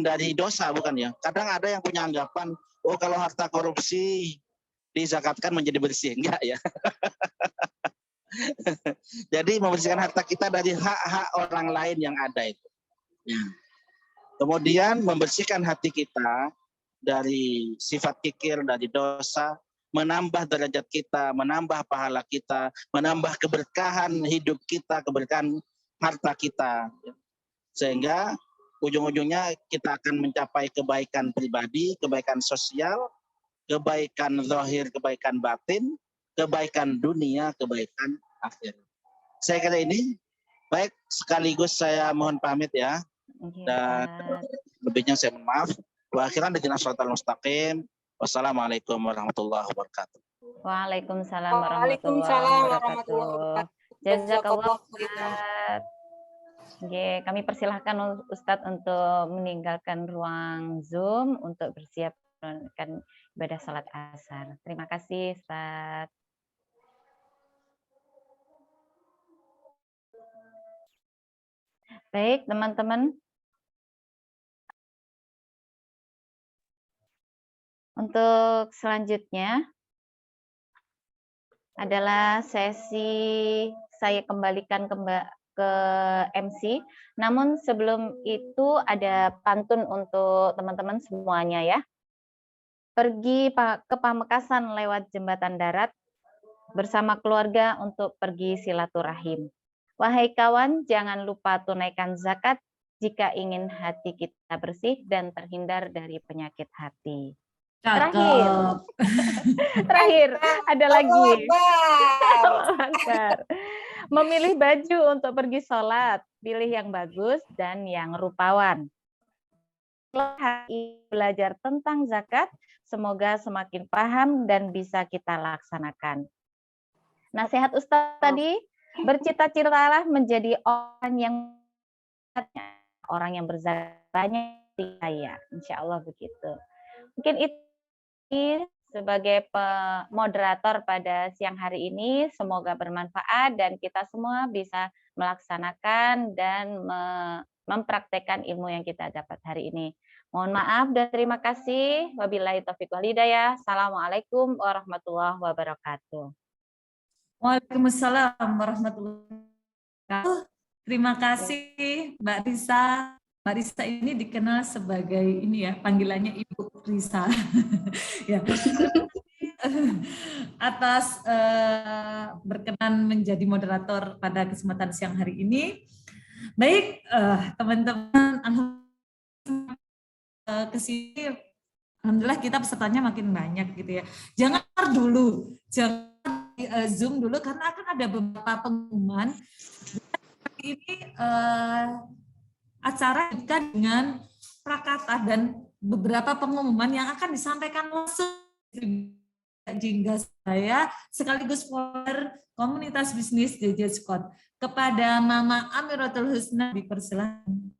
dari dosa, bukan ya. Kadang ada yang punya anggapan, oh kalau harta korupsi dizakatkan menjadi bersih. Enggak ya. Jadi membersihkan harta kita dari hak-hak orang lain yang ada itu. Ya. Kemudian membersihkan hati kita dari sifat kikir, dari dosa, menambah derajat kita, menambah pahala kita, menambah keberkahan hidup kita, keberkahan harta kita. Sehingga ujung-ujungnya kita akan mencapai kebaikan pribadi, kebaikan sosial, kebaikan zahir, kebaikan batin, kebaikan dunia, kebaikan akhir. Saya kira ini baik, sekaligus saya mohon pamit ya. Dan lebihnya saya mohon maaf. Wa akhiran ihdinas shiratal mustaqim. Wassalamualaikum warahmatullahi wabarakatuh. Waalaikumsalam warahmatullahi wabarakatuh. Jazakallah Ustaz. Oke, kami persilahkan Ustadz untuk meninggalkan ruang Zoom untuk bersiap menunaikan ibadah salat asar. Terima kasih Ustadz. Baik teman-teman. Untuk selanjutnya adalah sesi saya kembalikan ke MC. Namun sebelum itu ada pantun untuk teman-teman semuanya ya. Pergi ke Pamekasan lewat jembatan darat bersama keluarga untuk pergi silaturahim. Wahai kawan, jangan lupa tunaikan zakat jika ingin hati kita bersih dan terhindar dari penyakit hati. Terakhir ada lagi. Memilih baju untuk pergi sholat, pilih yang bagus dan yang rupawan. Setelah belajar tentang zakat, semoga semakin paham dan bisa kita laksanakan. Nasihat Ustadz tadi, bercita-citalah menjadi orang yang berzakat banyak saya, insya Allah begitu. Mungkin itu sebagai moderator pada siang hari ini, semoga bermanfaat dan kita semua bisa melaksanakan dan mempraktekkan ilmu yang kita dapat hari ini. Mohon maaf dan terima kasih. Wabillahi taufiq wal hidayah. Assalamualaikum warahmatullahi wabarakatuh. Waalaikumsalam warahmatullahi wabarakatuh. Terima kasih Mbak Risa. Mbak Risa ini dikenal sebagai ini ya, panggilannya Ibu Risa. Ya. Atas berkenan menjadi moderator pada kesempatan siang hari ini. Baik, teman-teman, kesini, alhamdulillah kita pesertanya makin banyak gitu ya. Jangan dulu, jangan di Zoom dulu karena akan ada beberapa pengumuman. Ini acara dengan prakata dan beberapa pengumuman yang akan disampaikan langsung jingga saya sekaligus for komunitas bisnis JJ Scott kepada Mama Amiratul Husna, dipersilakan.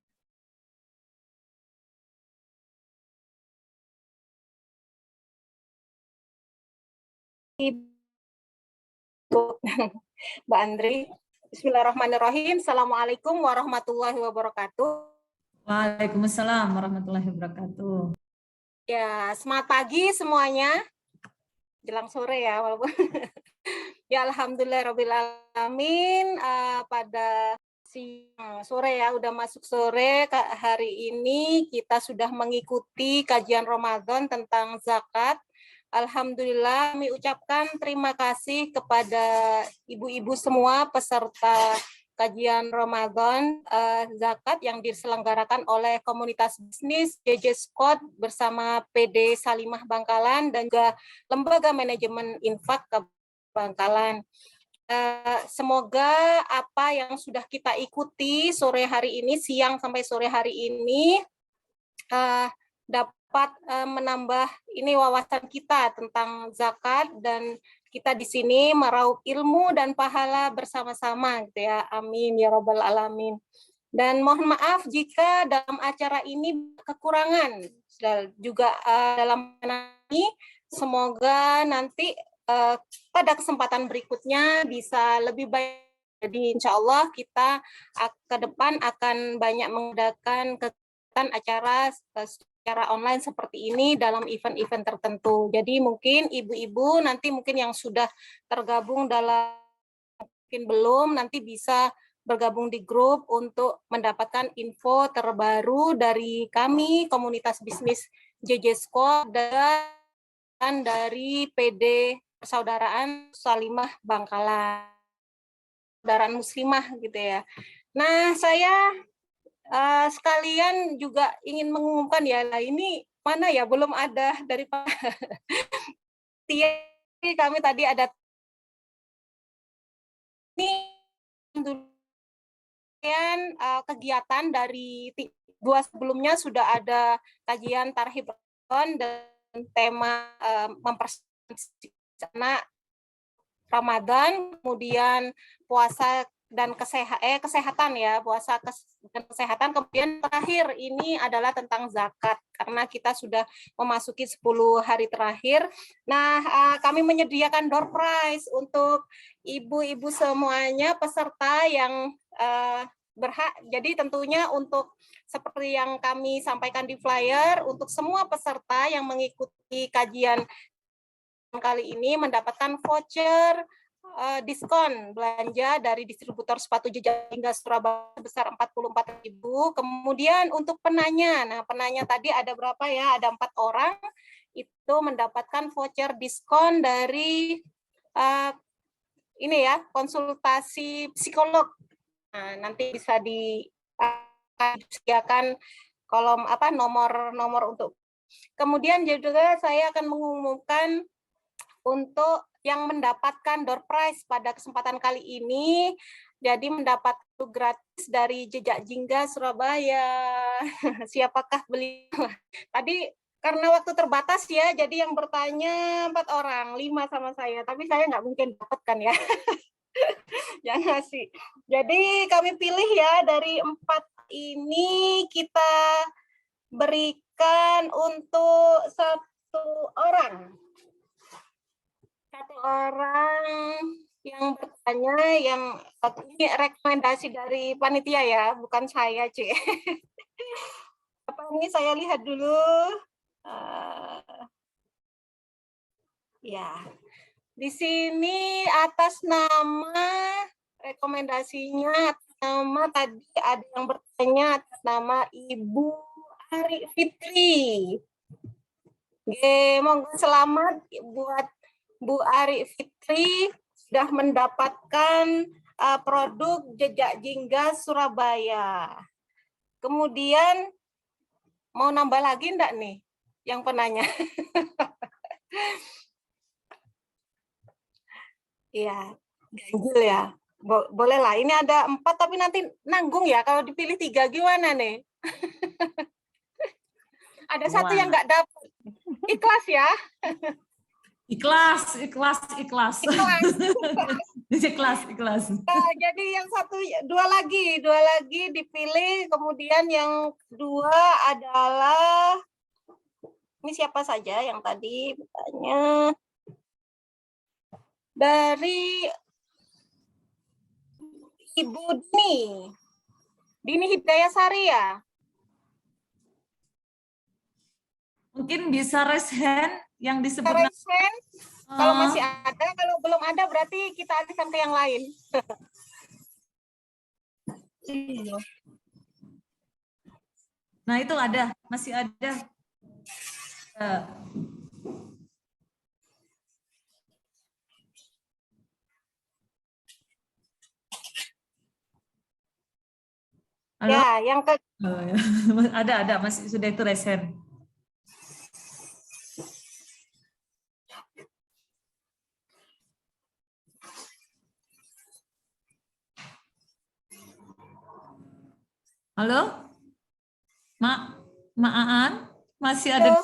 Mbak Andri. Bismillahirrahmanirrahim. Assalamualaikum warahmatullahi wabarakatuh. Waalaikumsalam warahmatullahi wabarakatuh. Ya, semangat pagi semuanya. Jelang sore ya, walaupun ya alhamdulillahirabbil alamin, pada siang sore ya, udah masuk sore. Hari ini kita sudah mengikuti kajian Ramadan tentang zakat. Alhamdulillah, kami ucapkan terima kasih kepada ibu-ibu semua peserta kajian Ramadan zakat yang diselenggarakan oleh komunitas bisnis JJ Scott bersama PD Salimah Bangkalan dan juga Lembaga Manajemen Infak Bangkalan. Semoga apa yang sudah kita ikuti sore hari ini, siang sampai sore hari ini, dapat menambah ini wawasan kita tentang zakat dan kita di sini meraup ilmu dan pahala bersama-sama gitu ya. Amin ya rabbal alamin. Dan mohon maaf jika dalam acara ini kekurangan juga dalam ini, semoga nanti pada kesempatan berikutnya bisa lebih baik. Jadi insya Allah kita ke depan akan banyak mengadakan kegiatan acara secara online seperti ini dalam event-event tertentu. Jadi mungkin ibu-ibu nanti mungkin yang sudah tergabung dalam, mungkin belum, nanti bisa bergabung di grup untuk mendapatkan info terbaru dari kami, komunitas bisnis JJ Scott dan dari PD Persaudaraan Salimah Bangkalan, Persaudaraan Muslimah gitu ya. Nah, saya sekalian juga ingin mengumumkan ya, lah ini mana ya, belum ada dari Pak kami tadi ada ini kegiatan dari dua sebelumnya sudah ada kajian tarhib dan tema mempersiapkan Ramadan, kemudian puasa dan kesehatan ya, puasa dan kesehatan. Kemudian terakhir ini adalah tentang zakat karena kita sudah memasuki 10 hari terakhir. Nah, kami menyediakan door prize untuk ibu-ibu semuanya peserta yang berhak. Jadi tentunya untuk seperti yang kami sampaikan di flyer, untuk semua peserta yang mengikuti kajian kali ini mendapatkan voucher diskon belanja dari distributor sepatu Jejingga Surabaya sebesar 44.000. Kemudian untuk penanya, nah penanya tadi ada berapa ya? Ada 4 orang itu mendapatkan voucher diskon dari ini ya, konsultasi psikolog. Nah, nanti bisa disediakan kolom nomor untuk. Kemudian juga saya akan mengumumkan untuk yang mendapatkan door prize pada kesempatan kali ini, jadi mendapat gratis dari Jejak Jingga Surabaya. Siapakah beliau? Tadi karena waktu terbatas ya, jadi yang bertanya 4 orang, 5 sama saya, tapi saya nggak mungkin dapatkan ya. Yang ngasih. Jadi kami pilih ya dari 4 ini kita berikan untuk satu orang yang bertanya, yang ini rekomendasi dari panitia ya, bukan saya, Ci. Apa ini saya lihat dulu. Ya, di sini atas nama rekomendasinya, atas nama tadi ada yang bertanya atas nama Ibu Ari Fitri. Oke, monggo selamat buat Bu Ari Fitri sudah mendapatkan produk Jejak Jingga Surabaya. Kemudian mau nambah lagi enggak nih yang penanya? Iya, ganjil ya. Boleh lah, ini ada 4 tapi nanti nanggung ya kalau dipilih 3 gimana nih? Ada satu yang nggak dapat. Ikhlas ya? Ikhlas. Ikhlas. Ikhlas. Jadi yang satu, dua lagi dipilih. Kemudian yang kedua adalah, ini siapa saja yang tadi bertanya? Dari Ibu Dini Hidayasari ya? Mungkin bisa raise hand yang disebut. Raise hand. Kalau masih ada, kalau belum ada berarti kita alihkan ke yang lain. Nah itu ada, masih ada. Halo? Ya, yang ke ada masih sudah itu raise hand. Halo? Mak Aan masih ada?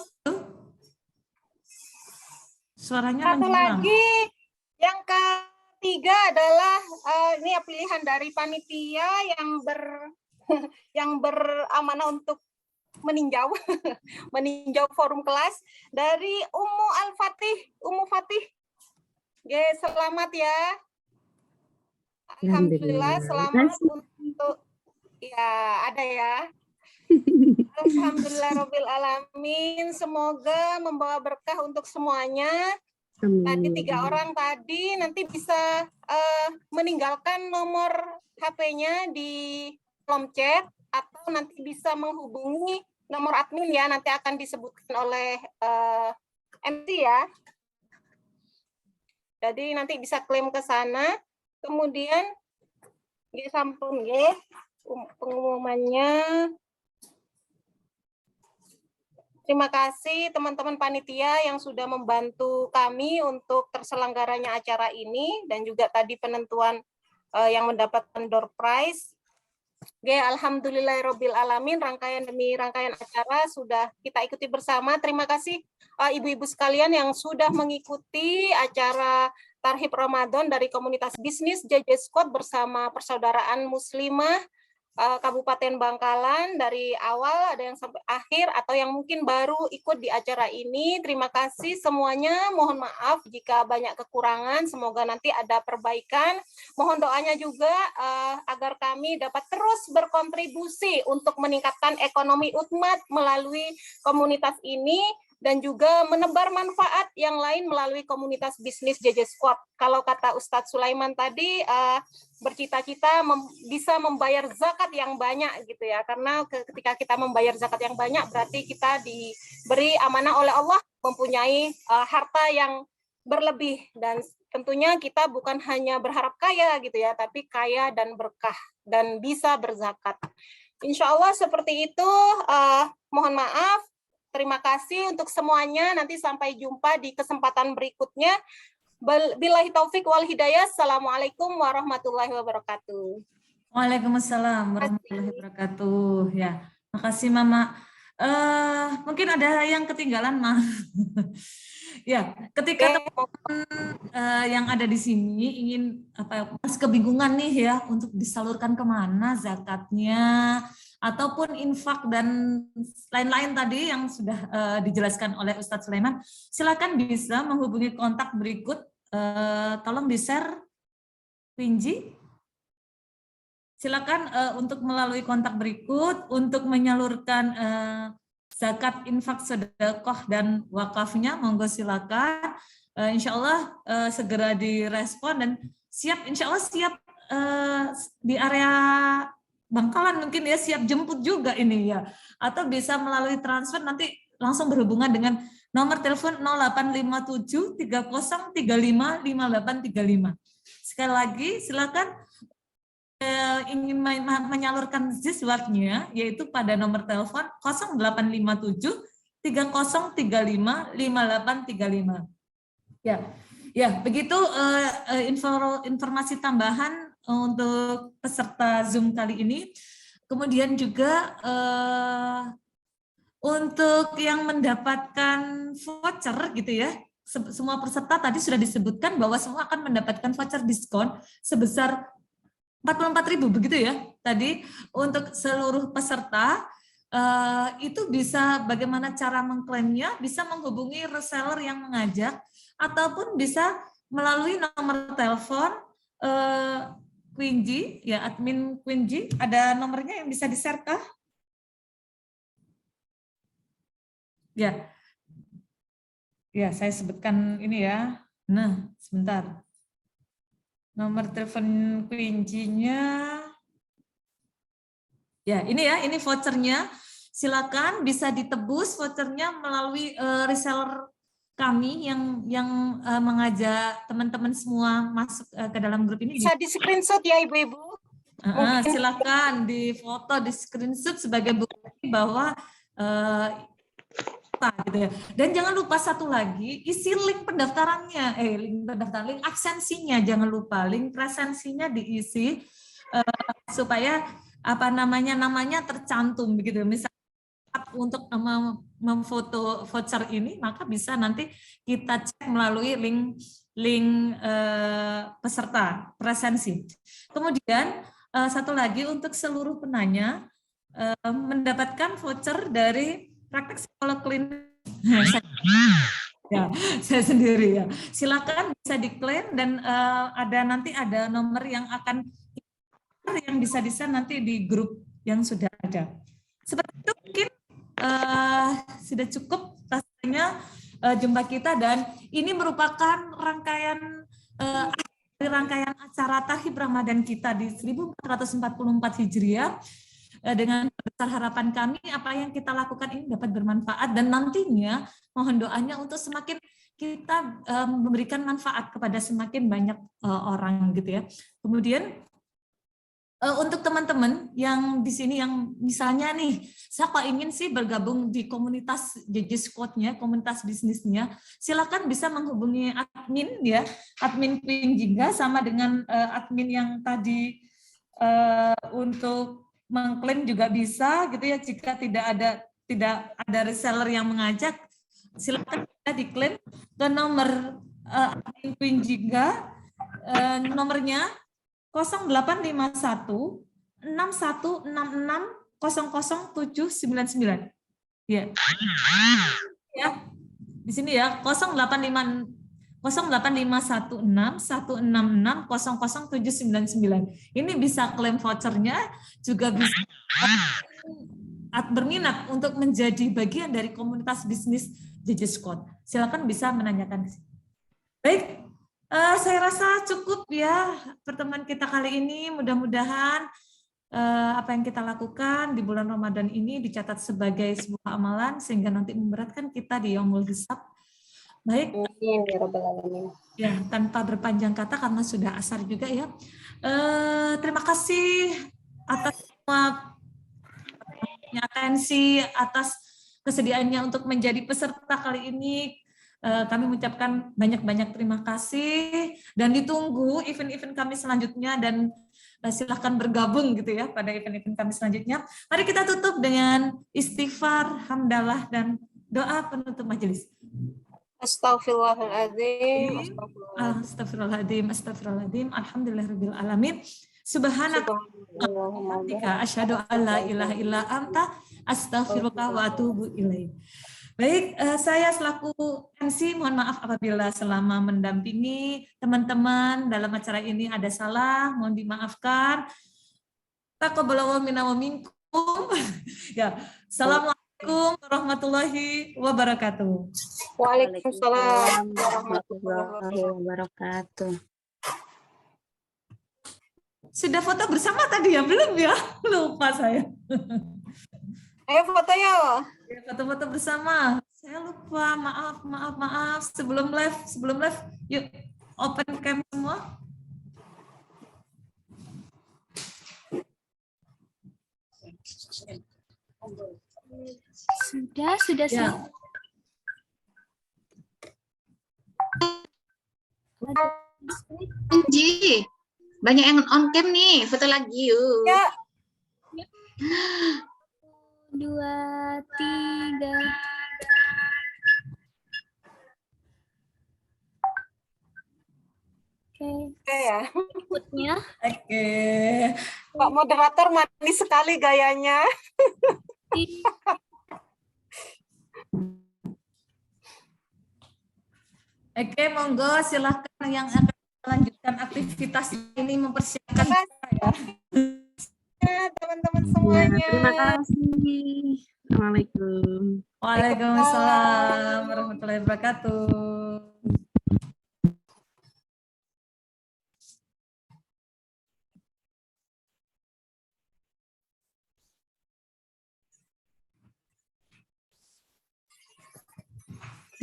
Suaranya satu lagi, yang ketiga adalah ini pilihan dari panitia yang beramanah untuk meninjau meninjau forum kelas dari Ummu Fatih. Selamat ya. Alhamdulillah, selamat untuk ya ada ya. Alhamdulillahirabbil alamin, semoga membawa berkah untuk semuanya. Tadi 3 orang tadi nanti bisa meninggalkan nomor HP-nya di kolom chat atau nanti bisa menghubungi nomor admin ya, nanti akan disebutkan oleh MC ya. Jadi nanti bisa klaim ke sana. Kemudian sampun pengumumannya. Terima kasih teman-teman panitia yang sudah membantu kami untuk terselenggaranya acara ini dan juga tadi penentuan yang mendapatkan door prize. Alhamdulillahirabbil alamin, rangkaian demi rangkaian acara sudah kita ikuti bersama. Terima kasih ibu-ibu sekalian yang sudah mengikuti acara Tarhib Ramadan dari komunitas bisnis JJ Squad bersama Persaudaraan Muslimah Kabupaten Bangkalan dari awal ada yang sampai akhir atau yang mungkin baru ikut di acara ini. Terima kasih semuanya. Mohon maaf jika banyak kekurangan. Semoga nanti ada perbaikan. Mohon doanya juga agar kami dapat terus berkontribusi untuk meningkatkan ekonomi umat melalui komunitas ini dan juga menebar manfaat yang lain melalui komunitas bisnis JJ Squad. Kalau kata Ustadz Sulaiman tadi, bercita-cita bisa membayar zakat yang banyak gitu ya, karena ketika kita membayar zakat yang banyak berarti kita diberi amanah oleh Allah mempunyai harta yang berlebih, dan tentunya kita bukan hanya berharap kaya gitu ya, tapi kaya dan berkah dan bisa berzakat. Insya Allah seperti itu. Mohon maaf. Terima kasih untuk semuanya. Nanti sampai jumpa di kesempatan berikutnya. Billahi taufik wal hidayah. Assalamualaikum warahmatullahi wabarakatuh. Waalaikumsalam warahmatullahi wabarakatuh. Ya, makasih Mama. Mungkin ada yang ketinggalan, Ma. Ya, ketika teman-teman yang ada di sini ingin kebingungan nih ya untuk disalurkan kemana zakatnya ataupun infak dan lain-lain tadi yang sudah dijelaskan oleh Ustadz Sulaiman, silakan bisa menghubungi kontak berikut. Tolong di-share, Winji. Silakan untuk melalui kontak berikut untuk menyalurkan zakat, infak, sedekah dan wakafnya, monggo silakan. Insya Allah segera direspon dan siap, insya Allah siap di area Bangkalan mungkin ya, siap jemput juga ini ya, atau bisa melalui transfer nanti langsung berhubungan dengan nomor telepon 0857 3035 5835. Sekali lagi silakan ingin menyalurkan ziswatnya yaitu pada nomor telepon 0857 3035 5835. Ya, begitu informasi tambahan untuk peserta Zoom kali ini. Kemudian juga untuk yang mendapatkan voucher gitu ya, semua peserta tadi sudah disebutkan bahwa semua akan mendapatkan voucher diskon sebesar 44.000 begitu ya. Tadi untuk seluruh peserta itu bisa bagaimana cara mengklaimnya, bisa menghubungi reseller yang mengajak ataupun bisa melalui nomor telepon Quinji ya, admin Quinji, ada nomornya yang bisa di-share kah? Ya. Ya, saya sebutkan ini ya. Nah, sebentar. Nomor telepon Quinji-nya. Ya, ini vouchernya. Silakan bisa ditebus vouchernya melalui reseller kami yang mengajak teman-teman semua masuk ke dalam grup ini. Bisa di-screenshot ya Ibu-ibu? Silakan di-foto, di-screenshot sebagai bukti bahwa gitu ya. Dan jangan lupa satu lagi, isi link pendaftarannya, link absensinya jangan lupa, link presensinya diisi supaya namanya tercantum begitu. Misalnya untuk memfoto voucher ini, maka bisa nanti kita cek melalui link peserta presensi. Kemudian satu lagi untuk seluruh penanya mendapatkan voucher dari praktek psikolog klinis. Ya, saya sendiri ya. Silakan bisa diklaim dan nanti ada nomor yang bisa nanti di grup yang sudah ada. Seperti itu mungkin sudah cukup rasanya jumpa kita, dan ini merupakan rangkaian acara Tarhib Ramadan kita di 1444 Hijriah. Dengan besar harapan kami apa yang kita lakukan ini dapat bermanfaat, dan nantinya mohon doanya untuk semakin kita memberikan manfaat kepada semakin banyak orang gitu ya. Kemudian untuk teman-teman yang di sini yang misalnya nih, siapa ingin sih bergabung di komunitas JJ Squad-nya, komunitas bisnisnya, silakan bisa menghubungi admin ya, admin Quinjingga sama dengan admin yang tadi untuk mengklaim juga bisa gitu ya. Jika tidak ada reseller yang mengajak, silakan kita diklaim ke nomor admin Quinjingga, nomornya 0851 6166 00799 ya. Ya. Di sini ya 0851 166 00799. Ini bisa klaim vouchernya, juga bisa berminat untuk menjadi bagian dari komunitas bisnis JJ Squad. Silakan bisa menanyakan ke sini. Baik. Saya rasa cukup ya pertemuan kita kali ini. Mudah-mudahan apa yang kita lakukan di bulan Ramadan ini dicatat sebagai sebuah amalan sehingga nanti memberatkan kita di Yaumul Hisab. Baik. Ya, tanpa berpanjang kata karena sudah asar juga ya. Terima kasih atas semua atensi, atas kesediaannya untuk menjadi peserta kali ini. Kami mengucapkan banyak-banyak terima kasih dan ditunggu event-event kami selanjutnya, dan silahkan bergabung gitu ya pada event-event kami selanjutnya. Mari kita tutup dengan istighfar, hamdalah, dan doa penutup majelis. Astagfirullahaladzim. Astagfirullahaladzim. Alhamdulillahirabbil alamin. Subhanaka asyhadu an la ilaha illa anta astaghfiruka wa atubu ilaik. Baik, saya selaku MC mohon maaf apabila selama mendampingi teman-teman dalam acara ini ada salah, mohon dimaafkan. Taqabbalallahu minna wa minkum. Ya, assalamualaikum warahmatullahi wabarakatuh. Waalaikumsalam warahmatullahi wabarakatuh. Sudah foto bersama tadi ya? Belum ya? Lupa saya. Ayo foto ya. Foto-foto bersama. Saya lupa, maaf. Sebelum live, yuk open cam semua. Sudah. Ya. Anji, banyak yang on cam nih, foto lagi yuk. Ya. 2, 3. Oke ya. Berikutnya. Oke. Pak moderator manis sekali gayanya. Oke, monggo silahkan yang akan melanjutkan aktivitas ini mempersiapkan ya. Teman-teman semuanya. Terima kasih. Assalamualaikum. Waalaikumsalam warahmatullahi wabarakatuh.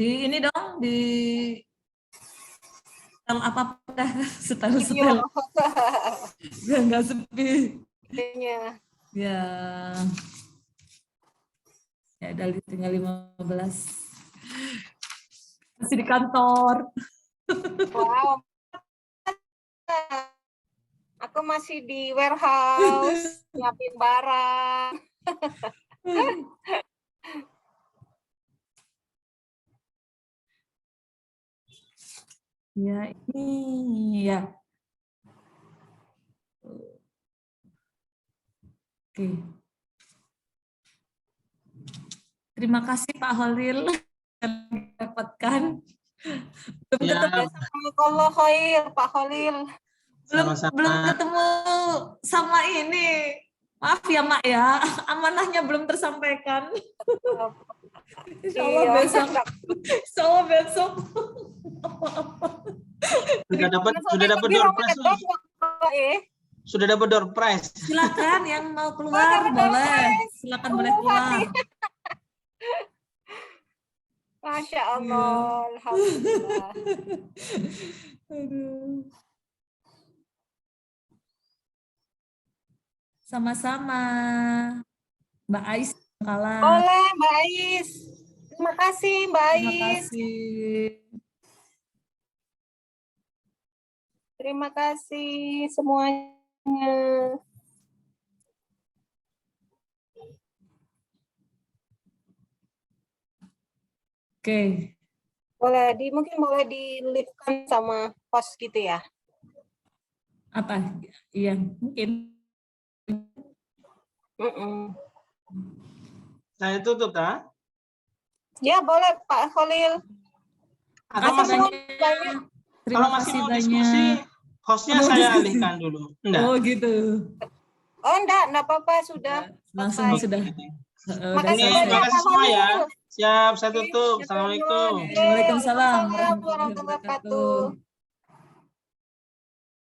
Di ini dong, di setel apa setel biar nggak sepi. Iya. Ya. Ya udah tinggal 15. Masih di kantor. Wow. Aku masih di warehouse, nyiapin barang. Ya, ini ya. Oke. Terima kasih Pak Holil yang dapatkan. Belum Ya. ketemu Jazakallah khair Pak Holil. belum ketemu sama ini. Maaf ya Mak ya, amanahnya belum tersampaikan. Insya Allah Iya. besok. Insya Allah besok. Sudah dapat door prize. Sudah dapat door prize. Silakan yang mau keluar boleh. Silakan boleh keluar. Masya Allah, alhamdulillah. Aduh. Sama-sama. Mbak Ais kalah. Boleh Mbak Ais. Terima kasih Mbak Terima Ais. kasih. Terima kasih semuanya. Oke. Mungkin boleh di-live-kan sama host gitu ya. Apa? Iya, mungkin. Saya tutup, tak? Ya boleh Pak Holil. Atau Makasih masih banyak. Terima kalau masih kasih mau banyak. diskusi, hostnya Mau saya diskusi. alihkan dulu. Enggak. Oh gitu. Oh enggak apa-apa sudah. Langsung Selesai. sudah. Makasih Oke, banyak terima kasih Pak semua ya. Holil. Siap, saya tutup. Assalamualaikum. Waalaikumsalam Waalaikumsalam warahmatullahi wabarakatuh.